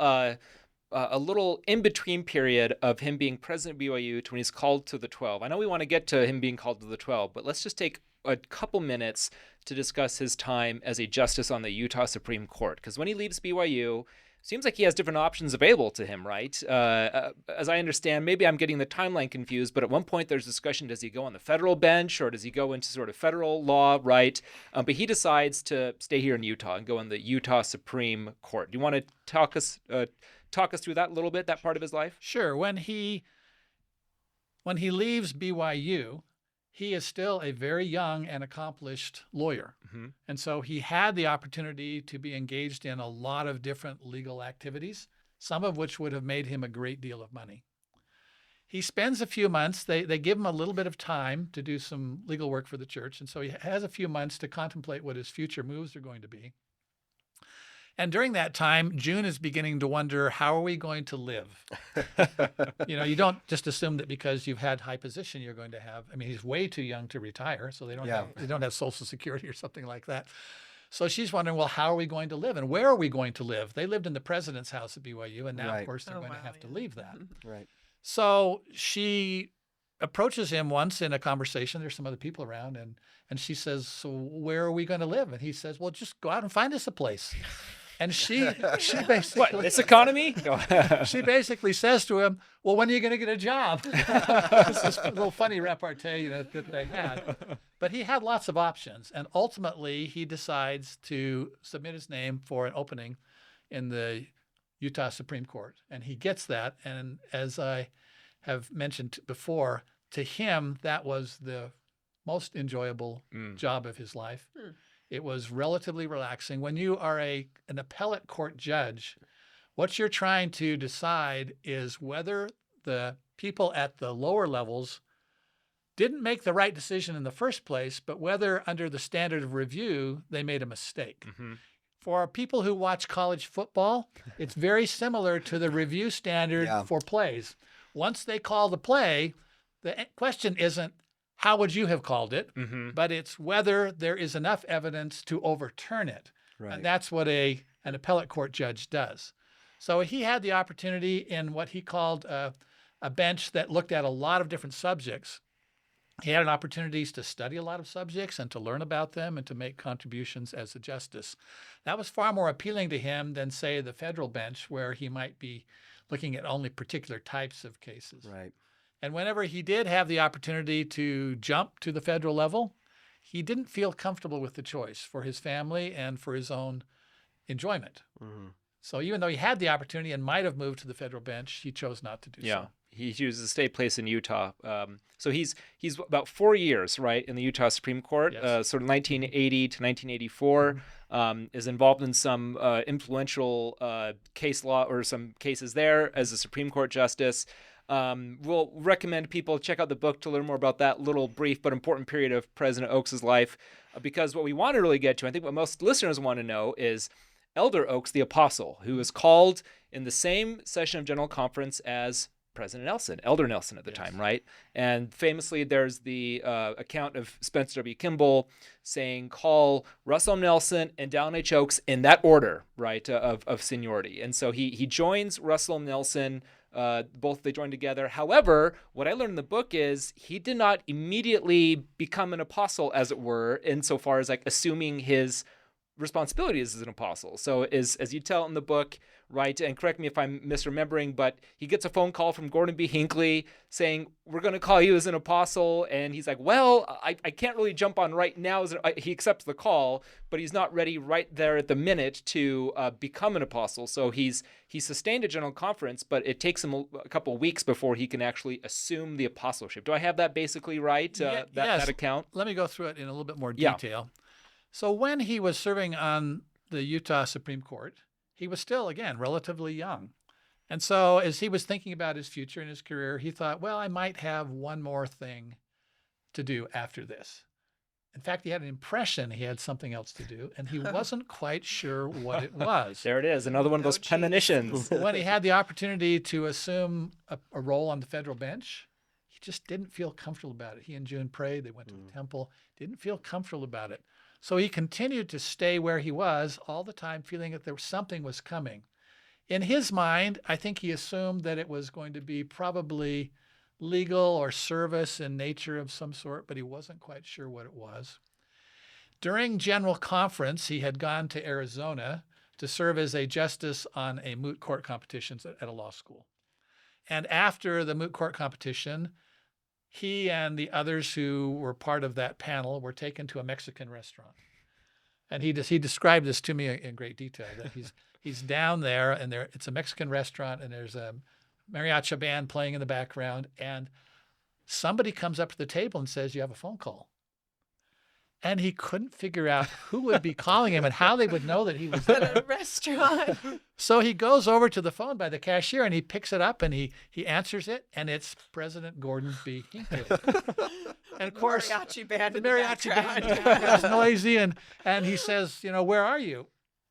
in between period of him being president of BYU to when he's called to the 12. I know we want to get to him being called to the 12, but let's just take a couple minutes to discuss his time as a justice on the Utah Supreme Court. Because when he leaves BYU, seems like he has different options available to him, right? As I understand, maybe I'm getting the timeline confused, but at one point there's discussion, does he go on the federal bench or does he go into sort of federal law, right? But he decides to stay here in Utah and go in the Utah Supreme Court. Do you want to talk us through that a little bit, that part of his life? Sure. When he leaves BYU, he is still a very young and accomplished lawyer. Mm-hmm. And so he had the opportunity to be engaged in a lot of different legal activities, some of which would have made him a great deal of money. He spends a few months, they give him a little bit of time to do some legal work for the church. And so he has a few months to contemplate what his future moves are going to be. And during that time, June is beginning to wonder, how are we going to live? You don't just assume that because you've had high position, you're going to have, he's way too young to retire, so they don't have Social Security or something like that. So she's wondering, well, how are we going to live? And where are we going to live? They lived in the president's house at BYU, and now, of course, they're going to have to leave that. Right. So she approaches him once in a conversation. There's some other people around, and she says, so where are we going to live? And he says, well, just go out and find us a place. And she basically, what, this economy? She basically says to him, well, when are you going to get a job? It's this little funny repartee that they had. But he had lots of options. And ultimately, he decides to submit his name for an opening in the Utah Supreme Court. And he gets that. And as I have mentioned before, to him, that was the most enjoyable job of his life. It was relatively relaxing. When you are an appellate court judge, what you're trying to decide is whether the people at the lower levels didn't make the right decision in the first place, but whether under the standard of review, they made a mistake. Mm-hmm. For people who watch college football, it's very similar to the review standard for plays. Once they call the play, the question isn't, how would you have called it? Mm-hmm. But it's whether there is enough evidence to overturn it. Right. And that's what an appellate court judge does. So he had the opportunity in what he called a bench that looked at a lot of different subjects. He had opportunities to study a lot of subjects and to learn about them and to make contributions as a justice. That was far more appealing to him than, say, the federal bench, where he might be looking at only particular types of cases. Right. And whenever he did have the opportunity to jump to the federal level, he didn't feel comfortable with the choice for his family and for his own enjoyment. Mm-hmm. So even though he had the opportunity and might have moved to the federal bench, he chose not to do so. He chooses to stay placed in Utah. So he's about 4 years, right, in the Utah Supreme Court, Yes. sort of 1980 to 1984, is involved in some influential case law or some cases there as a Supreme Court justice. We'll recommend people check out the book to learn more about that little brief but important period of President Oaks' life, because what we want to really get to, I think what most listeners want to know, is Elder Oaks the Apostle, who is called in the same session of General Conference as President Nelson, Elder Nelson at the time, right? And famously, there's the account of Spencer W. Kimball saying, call Russell Nelson and Dallin H. Oaks in that order, right, of seniority. And so he joins Russell Nelson. Both they joined together. However, what I learned in the book is he did not immediately become an apostle, as it were, insofar as like assuming his responsibilities as an apostle. So as you tell in the book, right, and correct me if I'm misremembering, but he gets a phone call from Gordon B. Hinckley saying, we're going to call you as an apostle. And he's like, well, I can't really jump on right now. He accepts the call, but he's not ready right there at the minute to become an apostle. So he's sustained a general conference, but it takes him a couple of weeks before he can actually assume the apostleship. Do I have that basically right, yes. that account? Let me go through it in a little bit more detail. So when he was serving on the Utah Supreme Court, he was still, again, relatively young. And so as he was thinking about his future and his career, he thought, well, I might have one more thing to do after this. In fact, he had an impression he had something else to do, and he wasn't quite sure what it was. There it is, another one of those premonitions. When he had the opportunity to assume a role on the federal bench, he just didn't feel comfortable about it. He and June prayed. They went to the temple, didn't feel comfortable about it. So he continued to stay where he was all the time, feeling that something was coming. In his mind, I think he assumed that it was going to be probably legal or service in nature of some sort, but he wasn't quite sure what it was. During General Conference, he had gone to Arizona to serve as a justice on a moot court competition at a law school. And after the moot court competition, he and the others who were part of that panel were taken to a Mexican restaurant. And he described this to me in great detail, that he's down there, and it's a Mexican restaurant, and there's a mariachi band playing in the background, and somebody comes up to the table and says, you have a phone call. And he couldn't figure out who would be calling him and how they would know that he was At there. a restaurant. So he goes over to the phone by the cashier, and he picks it up, and he answers it, and it's President Gordon B. Hinckley. And of course, Mariachi band the in the mariachi background. band is noisy, and he says, where are you?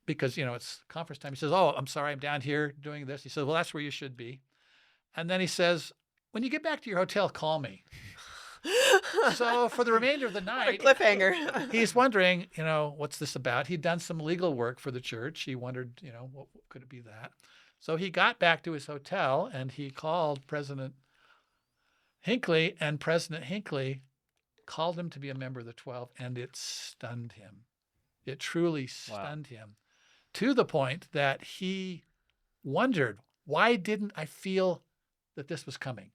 Because, it's conference time. He says, oh, I'm sorry, I'm down here doing this. He says, well, that's where you should be. And then he says, when you get back to your hotel, call me. So for the remainder of the night, Cliffhanger. he's wondering, what's this about? He'd done some legal work for the church. He wondered, what could it be that? So he got back to his hotel and he called President Hinckley, and President Hinckley called him to be a member of the 12, and it stunned him. It truly stunned him, to the point that he wondered, why didn't I feel that this was coming?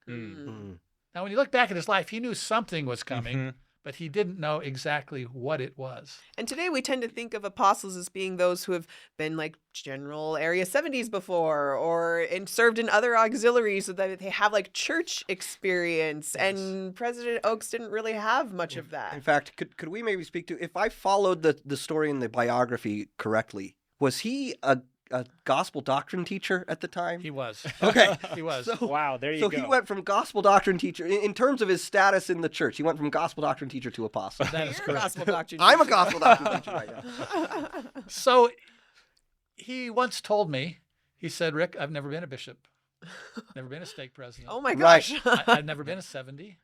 Now, when you look back at his life, he knew something was coming, but he didn't know exactly what it was. And today we tend to think of apostles as being those who have been like General Area 70s before, or served in other auxiliaries, so that they have like church experience. Yes. And President Oaks didn't really have much of that. In fact, could we maybe speak to, if I followed the story in the biography correctly, was he a gospel doctrine teacher at the time? He was. Okay. He was. So, wow, there you go. So he went from gospel doctrine teacher, in terms of his status in the church, he went from gospel doctrine teacher to apostle. That is correct. Gospel doctrine I'm a teacher. gospel doctrine teacher right now. So he once told me, he said, Rick, I've never been a bishop, never been a stake president. Oh my gosh. I've never been a 70.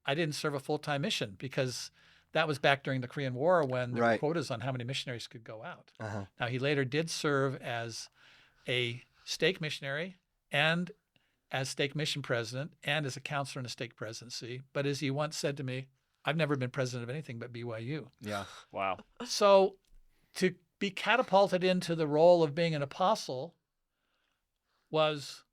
I didn't serve a full-time mission because that was back during the Korean War when there were quotas on how many missionaries could go out. Now, he later did serve as a stake missionary and as stake mission president and as a counselor in a stake presidency. But as he once said to me, I've never been president of anything but BYU. Yeah. Wow. So to be catapulted into the role of being an apostle was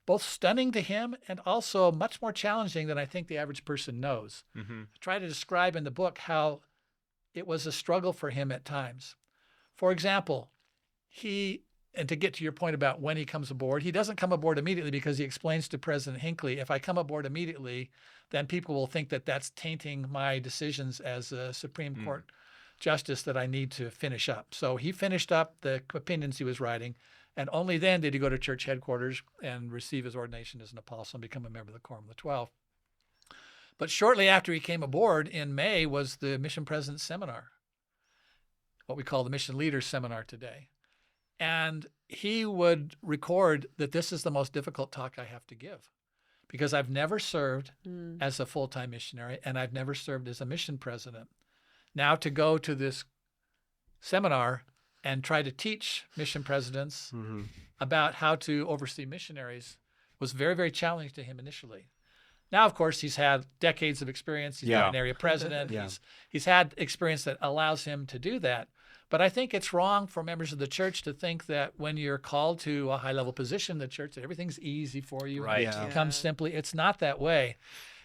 both stunning to him and also much more challenging than I think the average person knows. I try to describe in the book how it was a struggle for him at times. For example, and to get to your point about when he comes aboard, he doesn't come aboard immediately because he explains to President Hinckley, if I come aboard immediately, then people will think that that's tainting my decisions as a Supreme Court justice that I need to finish up. So he finished up the opinions he was writing, and only then did he go to church headquarters and receive his ordination as an apostle and become a member of the Quorum of the 12. But shortly after he came aboard in May was the Mission President's Seminar, what we call the Mission Leaders Seminar today. And he would record that this is the most difficult talk I have to give because I've never served as a full-time missionary and I've never served as a mission president. Now to go to this seminar and try to teach mission presidents about how to oversee missionaries was very, very challenging to him initially. Now, of course, he's had decades of experience. He's been an area president. He's had experience that allows him to do that. But I think it's wrong for members of the church to think that when you're called to a high-level position in the church, that everything's easy for you. Right. It comes simply. It's not that way.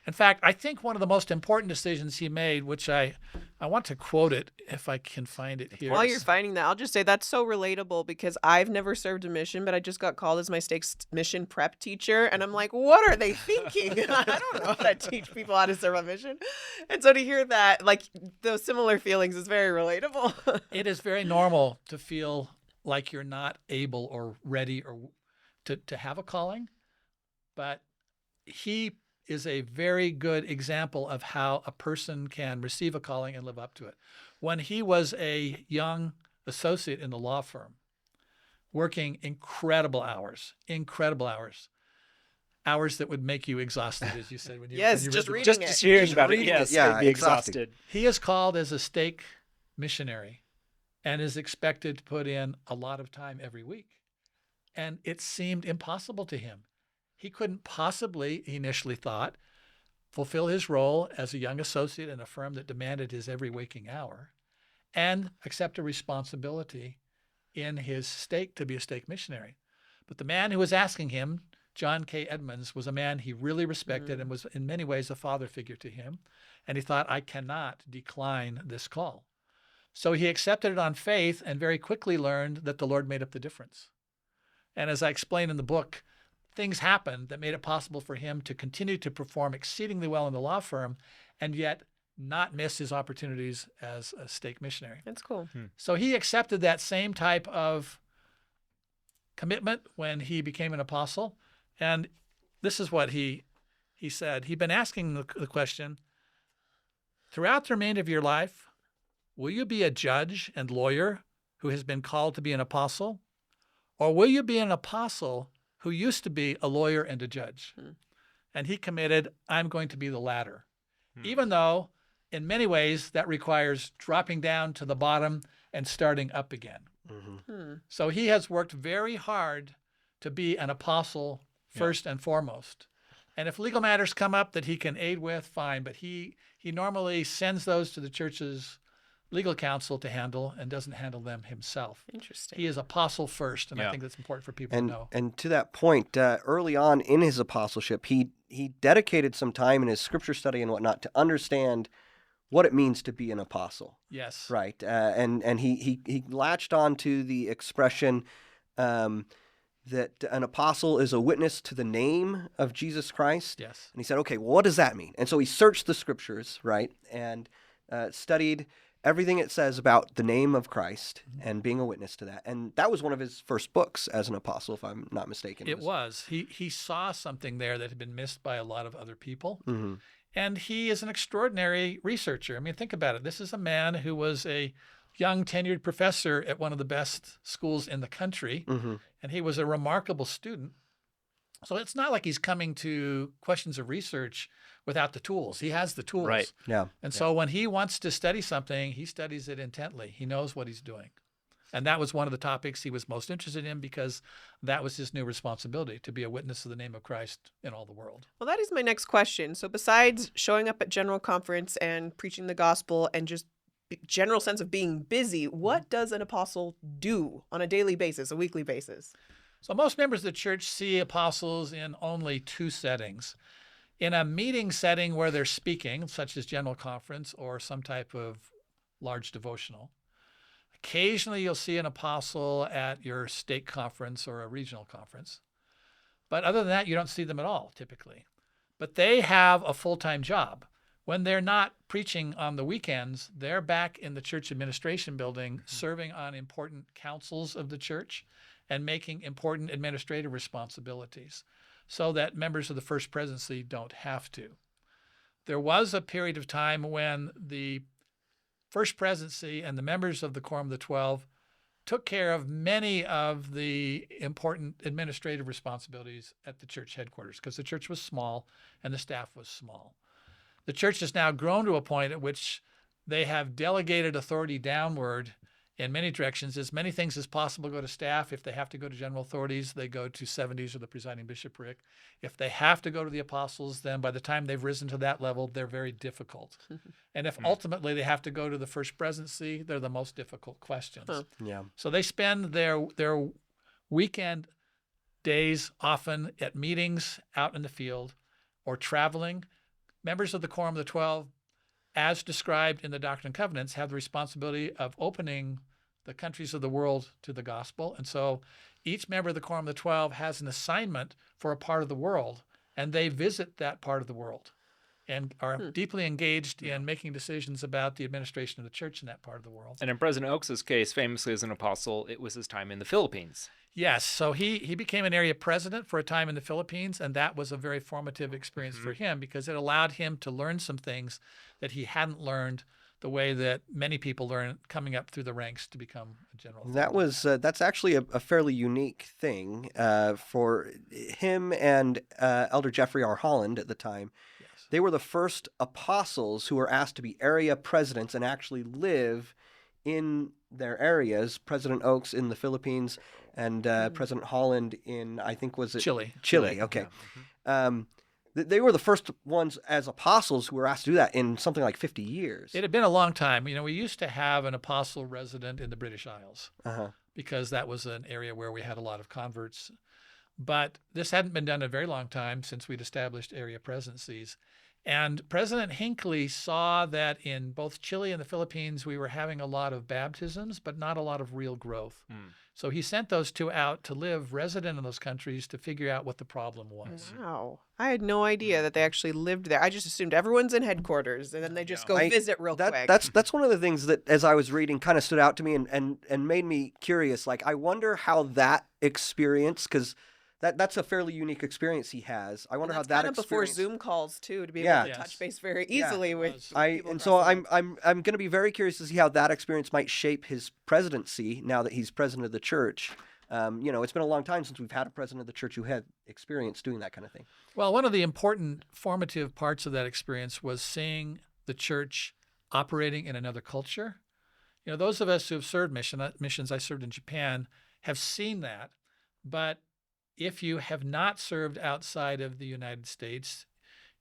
In fact, I think one of the most important decisions he made, which I want to quote it if I can find it here. While you're finding that, I'll just say that's so relatable because I've never served a mission, but I just got called as my state's mission prep teacher. And I'm like, what are they thinking? I don't know how to teach people how to serve a mission. And so to hear that, like those similar feelings is very relatable. It is very normal to feel like you're not able or ready or to have a calling. But he is a very good example of how a person can receive a calling and live up to it. When he was a young associate in the law firm, working incredible hours that would make you exhausted, as you said. When you, yes, when you just read reading Just it. hearing about it, yes, Yeah, I'd be exhausting. exhausted. He is called as a stake missionary and is expected to put in a lot of time every week. And it seemed impossible to him. He couldn't possibly, he initially thought, fulfill his role as a young associate in a firm that demanded his every waking hour and accept a responsibility in his stake to be a stake missionary. But the man who was asking him, John K. Edmonds, was a man he really respected and was in many ways a father figure to him. And he thought, I cannot decline this call. So he accepted it on faith and very quickly learned that the Lord made up the difference. And as I explain in the book, things happened that made it possible for him to continue to perform exceedingly well in the law firm and yet not miss his opportunities as a stake missionary. That's cool. So he accepted that same type of commitment when he became an apostle. And this is what he said. He'd been asking the question, throughout the remainder of your life, will you be a judge and lawyer who has been called to be an apostle? Or will you be an apostle who used to be a lawyer and a judge? And he committed, I'm going to be the latter. Even though in many ways that requires dropping down to the bottom and starting up again. So he has worked very hard to be an apostle first and foremost. And if legal matters come up that he can aid with, fine. But he normally sends those to the church's legal counsel to handle and doesn't handle them himself. Interesting. He is apostle first, and I think that's important for people to know. And to that point, early on in his apostleship, he dedicated some time in his scripture study and whatnot to understand what it means to be an apostle. Yes. Right. And he latched on to the expression that an apostle is a witness to the name of Jesus Christ. Yes. And he said, okay, well, what does that mean? And so he searched the scriptures, right, and studied everything it says about the name of Christ and being a witness to that. And that was one of his first books as an apostle, if I'm not mistaken. It was. He saw something there that had been missed by a lot of other people. Mm-hmm. And he is an extraordinary researcher. I mean, think about it. This is a man who was a young tenured professor at one of the best schools in the country. And he was a remarkable student. So it's not like he's coming to questions of research without the tools. He has the tools. Right. Yeah. And so when he wants to study something, he studies it intently. He knows what he's doing. And that was one of the topics he was most interested in because that was his new responsibility, to be a witness of the name of Christ in all the world. Well, that is my next question. So besides showing up at general conference and preaching the gospel and just general sense of being busy, what does an apostle do on a daily basis, a weekly basis? So most members of the church see apostles in only two settings. In a meeting setting where they're speaking, such as general conference or some type of large devotional. Occasionally you'll see an apostle at your stake conference or a regional conference. But other than that, you don't see them at all, typically. But they have a full-time job. When they're not preaching on the weekends, they're back in the church administration building, serving on important councils of the church and making important administrative responsibilities so that members of the First Presidency don't have to. There was a period of time when the First Presidency and the members of the Quorum of the 12 took care of many of the important administrative responsibilities at the church headquarters because the church was small and the staff was small. The church has now grown to a point at which they have delegated authority downward in many directions. As many things as possible go to staff. If they have to go to general authorities, they go to 70s or the presiding bishopric. If they have to go to the apostles, then by the time they've risen to that level, they're very difficult. And if ultimately they have to go to the First Presidency, they're the most difficult questions. Yeah. So they spend their weekend days often at meetings out in the field or traveling. Members of the Quorum of the 12, as described in the Doctrine and Covenants, have the responsibility of opening the countries of the world to the gospel. And so each member of the Quorum of the 12 has an assignment for a part of the world, and they visit that part of the world and are deeply engaged in making decisions about the administration of the church in that part of the world. And in President Oaks's case, famously as an apostle, it was his time in the Philippines. Yes, so he became an area president for a time in the Philippines, and that was a very formative experience for him because it allowed him to learn some things that he hadn't learned the way that many people learn coming up through the ranks to become a general. That's actually a fairly unique thing for him and Elder Jeffrey R. Holland at the time. Yes. They were the first apostles who were asked to be area presidents and actually live in their areas. President Oaks in the Philippines and President Holland in, I think, was it Chile. Chile, okay. Yeah. They were the first ones as apostles who were asked to do that in something like 50 years. It had been a long time. You know, we used to have an apostle resident in the British Isles because that was an area where we had a lot of converts. But this hadn't been done in a very long time since we'd established area presidencies. And President Hinckley saw that in both Chile and the Philippines, we were having a lot of baptisms, but not a lot of real growth. So he sent those two out to live resident in those countries to figure out what the problem was. Wow. I had no idea that they actually lived there. I just assumed everyone's in headquarters and then they just go visit real quick. That's one of the things that, as I was reading, kind of stood out to me and made me curious. Like, I wonder how that experience, because that's a fairly unique experience he has. I wonder how that experience. Before Zoom calls too, to be able to touch base very easily with. I'm going to be very curious to see how that experience might shape his presidency now that he's president of the church. It's been a long time since we've had a president of the church who had experience doing that kind of thing. Well, one of the important formative parts of that experience was seeing the church operating in another culture. You know, those of us who have served missions, I served in Japan, have seen that, but if you have not served outside of the United States,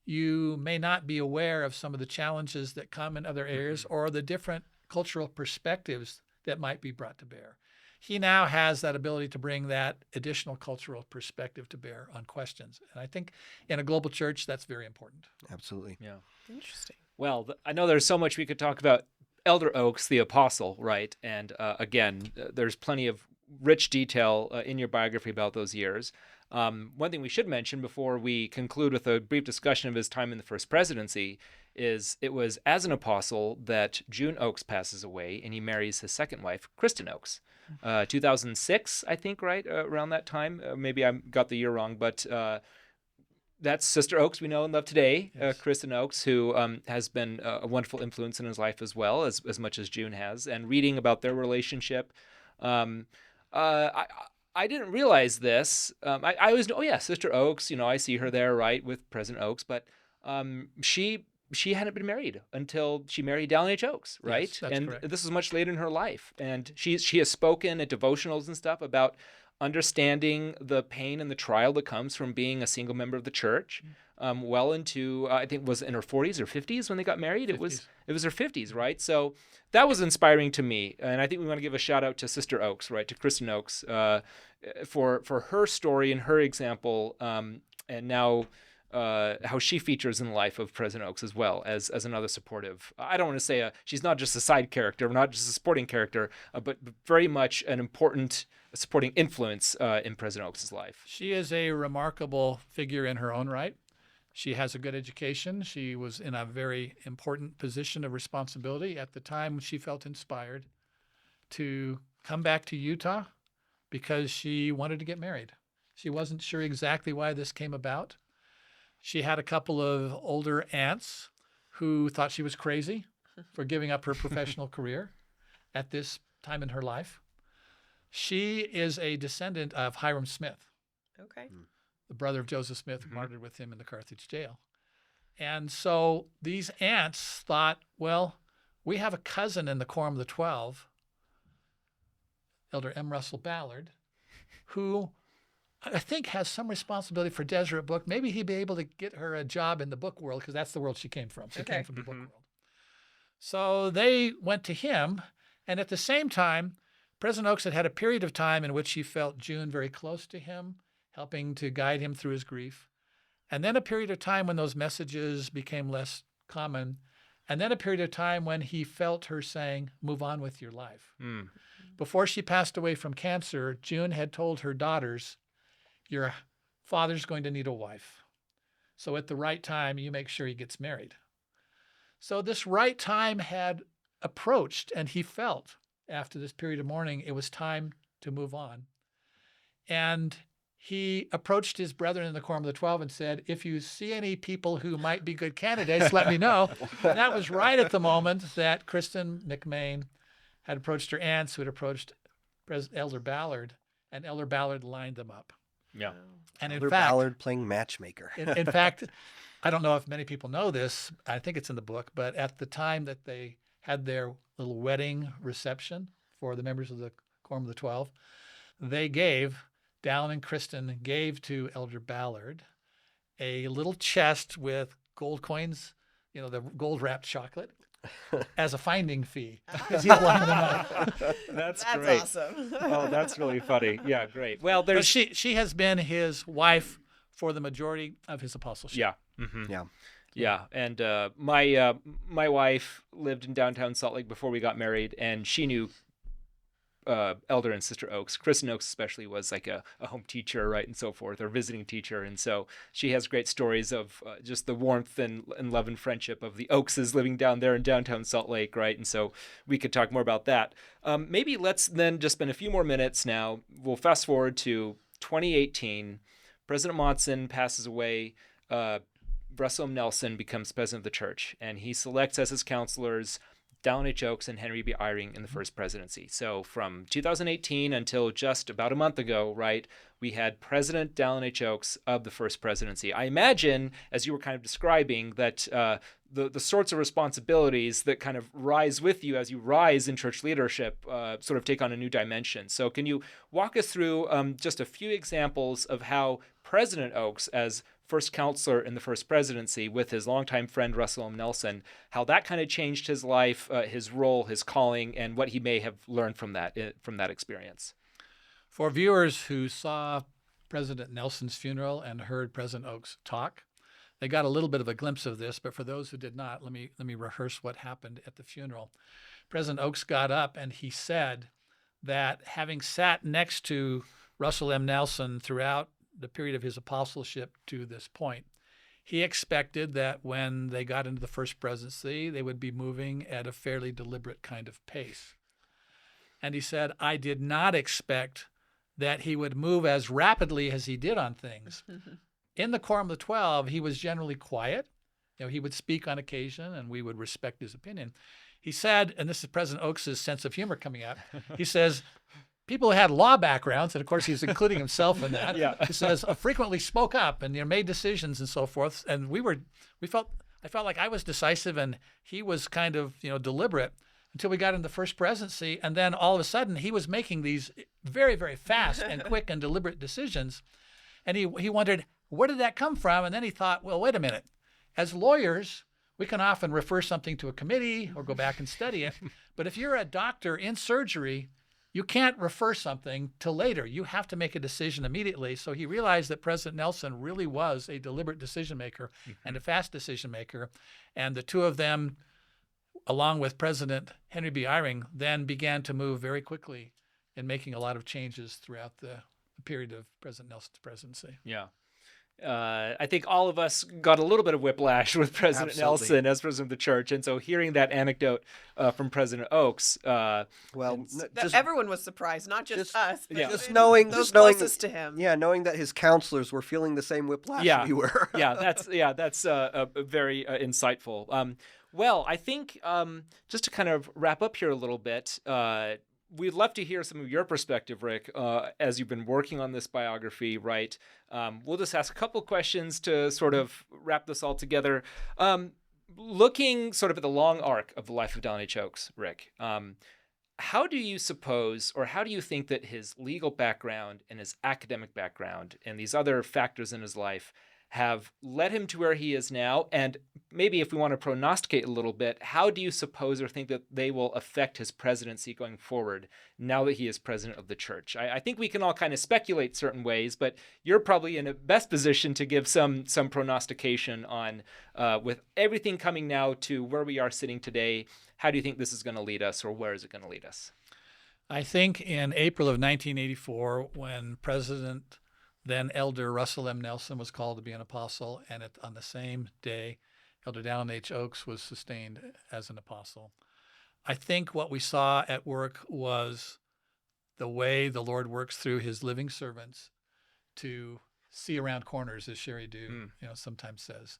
you may not be aware of some of the challenges that come in other areas or the different cultural perspectives that might be brought to bear. He now has that ability to bring that additional cultural perspective to bear on questions. And I think in a global church, that's very important. Absolutely. Yeah. Interesting. Well, I know there's so much we could talk about Elder Oaks, the apostle, right? And again, there's plenty of rich detail in your biography about those years. One thing we should mention before we conclude with a brief discussion of his time in the First Presidency is it was as an apostle that June Oaks passes away and he marries his second wife, Kristen Oaks. 2006, I think, right? Around that time. Maybe I got the year wrong, but that's Sister Oaks we know and love today, yes. Kristen Oaks, who has been a wonderful influence in his life as well, as much as June has. And reading about their relationship, I didn't realize this. I always know, Sister Oaks, I see her there, right, with President Oaks, but she hadn't been married until she married Dallin H. Oaks, right? Yes, that's and correct. This was much later in her life. And she has spoken at devotionals and stuff about understanding the pain and the trial that comes from being a single member of the church, well into, I think, was in her 40s or 50s when they got married. 50s. It was her 50s, right? So that was inspiring to me. And I think we want to give a shout out to Sister Oaks, right, to Kristen Oaks, for her story and her example, and now how she features in the life of President Oaks as well as another supportive. I don't want to say she's not just a side character, not just a supporting character, but very much an important supporting influence in President Oaks' life. She is a remarkable figure in her own right. She has a good education. She was in a very important position of responsibility at the time. She felt inspired to come back to Utah because she wanted to get married. She wasn't sure exactly why this came about. She had a couple of older aunts who thought she was crazy for giving up her professional career at this time in her life. She is a descendant of Hiram Smith, Okay. the brother of Joseph Smith, who martyred with him in the Carthage jail. And so these aunts thought, well, we have a cousin in the Quorum of the 12, Elder M. Russell Ballard, who I think has some responsibility for Deseret Book. Maybe he'd be able to get her a job in the book world, because that's the world she came from. She came from the book world. So they went to him, and at the same time, President Oaks had had a period of time in which he felt June very close to him, helping to guide him through his grief. And then a period of time when those messages became less common. And then a period of time when he felt her saying, move on with your life. Before she passed away from cancer, June had told her daughters, your father's going to need a wife. So at the right time, you make sure he gets married. So this right time had approached, and he felt after this period of mourning, it was time to move on. And he approached his brethren in the Quorum of the 12 and said, if you see any people who might be good candidates, let me know. And that was right at the moment that Kristen McMain had approached her aunts, who had approached Elder Ballard, and Elder Ballard lined them up. Yeah. And Elder in fact, Ballard playing matchmaker. in fact, I don't know if many people know this. I think it's in the book, but at the time that they had their little wedding reception for the members of the Quorum of the 12, Dallin and Kristen gave to Elder Ballard a little chest with gold coins, the gold-wrapped chocolate, as a finding fee, because he lined them up. That's That's great. awesome. Oh, that's really funny. Yeah, great. Well, But there's she has been his wife for the majority of his apostleship. yeah. Yeah, and my wife lived in downtown Salt Lake before we got married, and she knew Elder and Sister Oaks. Kristen Oaks especially was like a home teacher, right, and so forth, or visiting teacher, and so she has great stories of just the warmth and love and friendship of the Oakses living down there in downtown Salt Lake, right, and so we could talk more about that. Maybe let's then just spend a few more minutes now. We'll fast forward to 2018. President Monson passes away. Russell M. Nelson becomes president of the church, and he selects as his counselors Dallin H. Oaks and Henry B. Eyring in the First Presidency. So from 2018 until just about a month ago, right, we had President Dallin H. Oaks of the First Presidency. I imagine, as you were kind of describing, that the sorts of responsibilities that kind of rise with you as you rise in church leadership sort of take on a new dimension. So can you walk us through just a few examples of how President Oaks, as first counselor in the First Presidency with his longtime friend Russell M. Nelson, how that kind of changed his life, his role, his calling, and what he may have learned from that experience? For viewers who saw President Nelson's funeral and heard President Oaks talk, they got a little bit of a glimpse of this, but for those who did not, let me rehearse what happened at the funeral. President Oaks got up and he said that having sat next to Russell M. Nelson throughout the period of his apostleship to this point, he expected that when they got into the First Presidency, they would be moving at a fairly deliberate kind of pace. And he said, I did not expect that he would move as rapidly as he did on things. In the Quorum of the 12, he was generally quiet. He would speak on occasion, and we would respect his opinion. He said, and this is President Oaks' sense of humor coming out, he says, people who had law backgrounds, and of course he's including himself in that, he says, frequently spoke up and made decisions and so forth. And I felt like I was decisive and he was kind of deliberate until we got in the First Presidency. And then all of a sudden he was making these very, very fast and quick and deliberate decisions. And he wondered, where did that come from? And then he thought, well, wait a minute. As lawyers, we can often refer something to a committee or go back and study it. But if you're a doctor in surgery, you can't refer something till later. You have to make a decision immediately. So he realized that President Nelson really was a deliberate decision maker and a fast decision maker. And the two of them, along with President Henry B. Eyring, then began to move very quickly in making a lot of changes throughout the period of President Nelson's presidency. Yeah. I think all of us got a little bit of whiplash with President Nelson as president of the church. And so hearing that anecdote from President Oaks. Everyone was surprised, not just us. But just knowing closest to him. Yeah, knowing that his counselors were feeling the same whiplash we were. That's very insightful. Well, I think just to kind of wrap up here a little bit, we'd love to hear some of your perspective, Rick, as you've been working on this biography, right? We'll just ask a couple questions to sort of wrap this all together. Looking sort of at the long arc of the life of Dallin H. Oaks, Rick, how do you suppose, or how do you think that his legal background and his academic background and these other factors in his life have led him to where he is now? And maybe if we want to prognosticate a little bit, how do you suppose or think that they will affect his presidency going forward now that he is president of the church? I think we can all kind of speculate certain ways, but you're probably in the best position to give some prognostication on, with everything coming now to where we are sitting today, how do you think this is going to lead us, or where is it going to lead us? I think in April of 1984, when President then Elder Russell M. Nelson was called to be an apostle, and on the same day, Elder Dallin H. Oaks was sustained as an apostle. I think what we saw at work was the way the Lord works through his living servants to see around corners, as Sherry Dew sometimes says.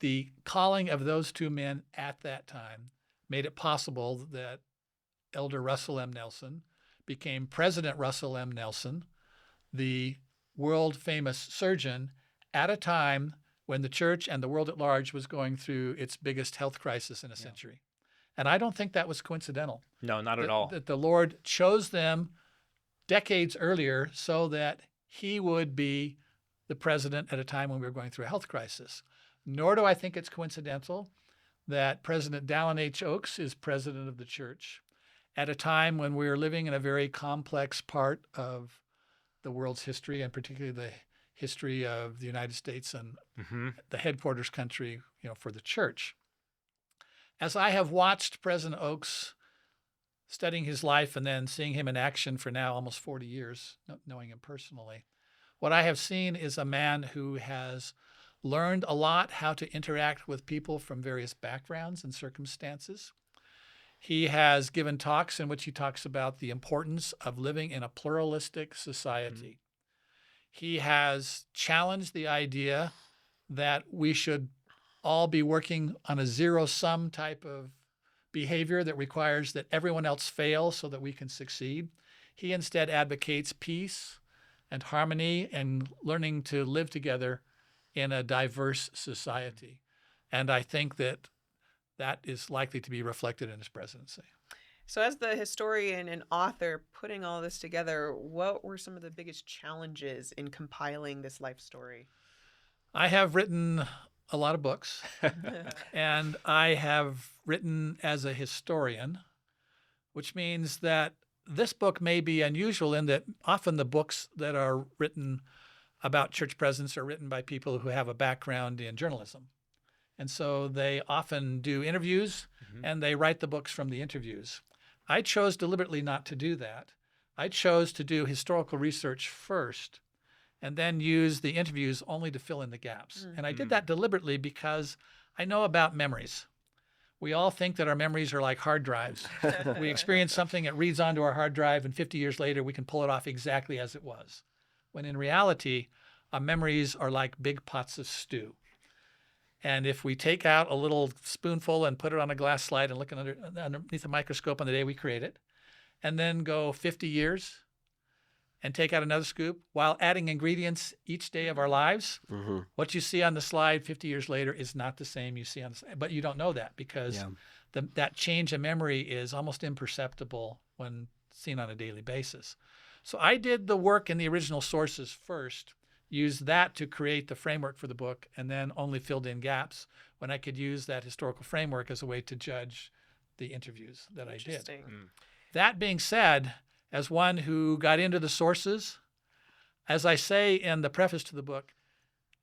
The calling of those two men at that time made it possible that Elder Russell M. Nelson became President Russell M. Nelson, the world-famous surgeon, at a time when the church and the world at large was going through its biggest health crisis in a century. And I don't think that was coincidental. No, not at all. That the Lord chose them decades earlier so that he would be the president at a time when we were going through a health crisis. Nor do I think it's coincidental that President Dallin H. Oaks is president of the church at a time when we are living in a very complex part of the world's history, and particularly the history of the United States and the headquarters country, for the church. As I have watched President Oaks, studying his life and then seeing him in action for now almost 40 years, knowing him personally, what I have seen is a man who has learned a lot how to interact with people from various backgrounds and circumstances. He has given talks in which he talks about the importance of living in a pluralistic society. He has challenged the idea that we should all be working on a zero-sum type of behavior that requires that everyone else fail so that we can succeed. He instead advocates peace and harmony and learning to live together in a diverse society. And I think that is likely to be reflected in his presidency. So as the historian and author putting all this together, what were some of the biggest challenges in compiling this life story? I have written a lot of books, and I have written as a historian, which means that this book may be unusual in that often the books that are written about church presidents are written by people who have a background in journalism. And so they often do interviews and they write the books from the interviews. I chose deliberately not to do that. I chose to do historical research first and then use the interviews only to fill in the gaps. And I did that deliberately because I know about memories. We all think that our memories are like hard drives. We experience something, it reads onto our hard drive, and 50 years later we can pull it off exactly as it was. When in reality, our memories are like big pots of stew. And if we take out a little spoonful and put it on a glass slide and look underneath a microscope on the day we create it, and then go 50 years and take out another scoop while adding ingredients each day of our lives, what you see on the slide 50 years later is not the same you see on the slide. But you don't know that because that change in memory is almost imperceptible when seen on a daily basis. So I did the work in the original sources first, used that to create the framework for the book, and then only filled in gaps when I could use that historical framework as a way to judge the interviews that I did. That being said, as one who got into the sources, as I say in the preface to the book,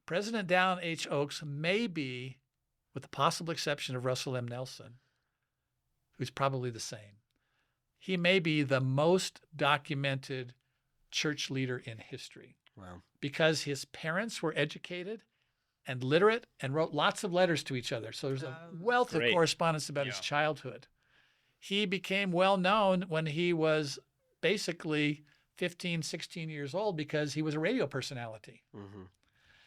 President Dallin H. Oaks may be, with the possible exception of Russell M. Nelson, who's probably the same, he may be the most documented church leader in history. Wow. Because his parents were educated and literate and wrote lots of letters to each other. So there's a wealth of correspondence about his childhood. He became well known when he was basically 15, 16 years old because he was a radio personality.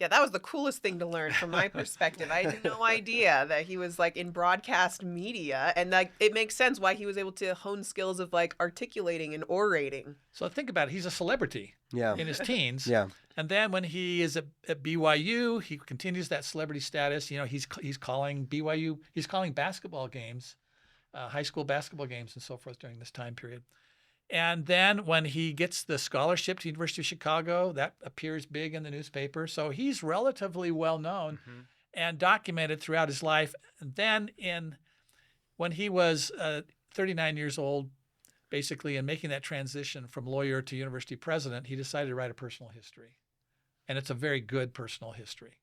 Yeah, that was the coolest thing to learn from my perspective. I had no idea that he was like in broadcast media, and like it makes sense why he was able to hone skills of like articulating and orating. So think about it. He's a celebrity Yeah. in his teens. Yeah. And then when he is at BYU, he continues that celebrity status. You know, he's calling BYU, he's calling basketball games, high school basketball games and so forth during this time period. And then when he gets the scholarship to University of Chicago, that appears big in the newspaper. So he's relatively well known and documented throughout his life. And then when he was 39 years old, basically, and making that transition from lawyer to university president, he decided to write a personal history. And it's a very good personal history.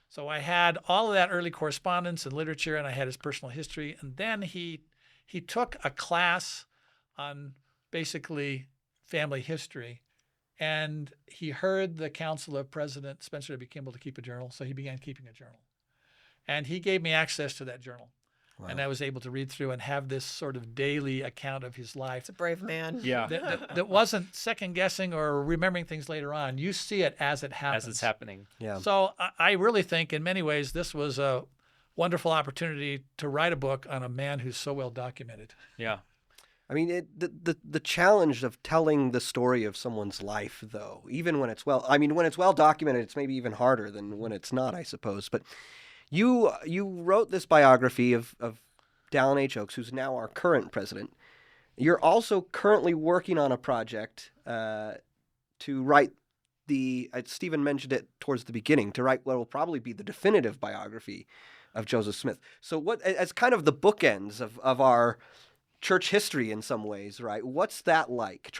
So I had all of that early correspondence and literature, and I had his personal history. And then he took a class on basically family history, and he heard the counsel of President Spencer W. Kimball to keep a journal, so he began keeping a journal. And he gave me access to that journal. Wow. And I was able to read through and have this sort of daily account of his life. It's a brave man. Yeah. That wasn't second guessing or remembering things later on. You see it as it happens. As it's happening. Yeah. So I really think in many ways this was a wonderful opportunity to write a book on a man who's so well documented. Yeah. I mean, the challenge of telling the story of someone's life, though, even when it's when it's well documented, it's maybe even harder than when it's not, I suppose. But you wrote this biography of Dallin H. Oaks, who's now our current president. You're also currently working on a project to write Stephen mentioned it towards the beginning, to write what will probably be the definitive biography of Joseph Smith. So what, as kind of the bookends of our church history in some ways, right? What's that like,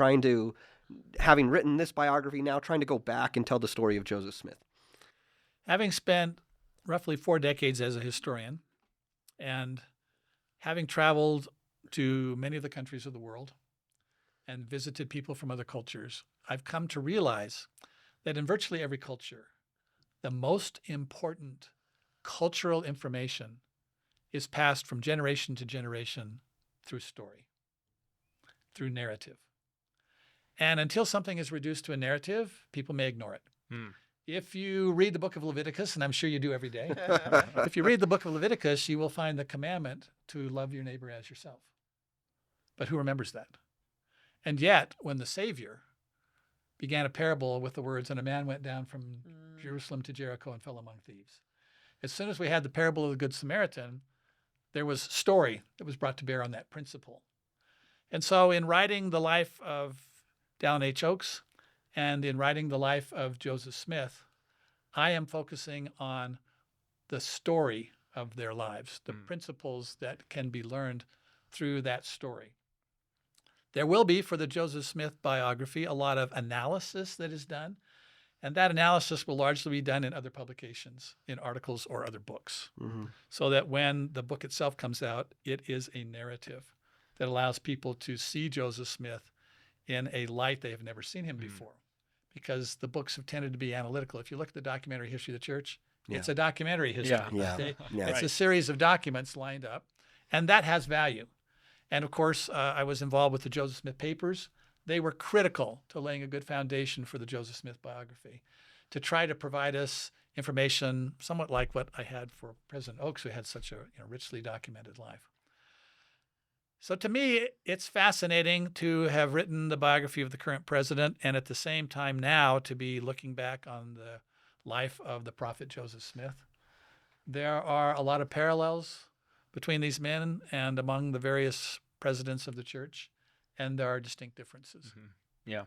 having written this biography now, trying to go back and tell the story of Joseph Smith? Having spent roughly 4 decades as a historian and having traveled to many of the countries of the world and visited people from other cultures, I've come to realize that in virtually every culture, the most important cultural information is passed from generation to generation through story, through narrative. And until something is reduced to a narrative, people may ignore it. If you read the book of Leviticus, and I'm sure you do every day, if you read the book of Leviticus, you will find the commandment to love your neighbor as yourself. But who remembers that? And yet, when the Savior began a parable with the words, and a man went down from Jerusalem to Jericho and fell among thieves. As soon as we had the parable of the Good Samaritan, there was story that was brought to bear on that principle. And so in writing the life of Dallin H. Oaks and in writing the life of Joseph Smith, I am focusing on the story of their lives, the principles that can be learned through that story. There will be, for the Joseph Smith biography, a lot of analysis that is done. And that analysis will largely be done in other publications, in articles or other books, so that when the book itself comes out, it is a narrative that allows people to see Joseph Smith in a light they have never seen him before, because the books have tended to be analytical. If you look at the documentary history of the church, it's a documentary history. It's a series of documents lined up, and that has value. And of course, I was involved with the Joseph Smith papers. They were critical to laying a good foundation for the Joseph Smith biography, to try to provide us information somewhat like what I had for President Oaks, who had such a richly documented life. So to me, it's fascinating to have written the biography of the current president, and at the same time now to be looking back on the life of the prophet Joseph Smith. There are a lot of parallels between these men and among the various presidents of the church. And there are distinct differences. Yeah.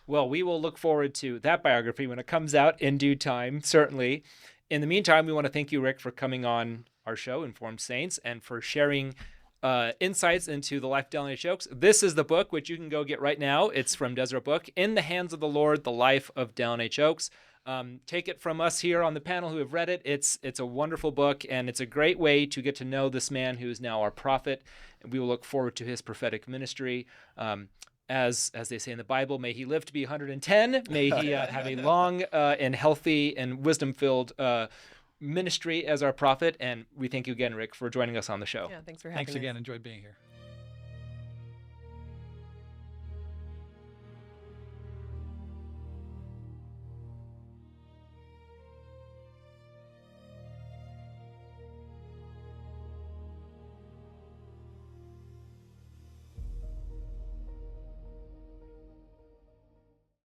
Well, we will look forward to that biography when it comes out in due time, certainly. In the meantime, we want to thank you, Rick, for coming on our show, Informed Saints, and for sharing insights into the life of Dallin H. Oaks. This is the book, which you can go get right now. It's from Deseret Book, In the Hands of the Lord, The Life of Dallin H. Oaks. Take it from us here on the panel who have read it. It's a wonderful book, and it's a great way to get to know this man who is now our prophet. We will look forward to his prophetic ministry. As they say in the Bible, may he live to be 110. May he have a long and healthy and wisdom-filled ministry as our prophet. And we thank you again, Rick, for joining us on the show. Yeah, thanks for having us. Thanks again. Enjoyed being here.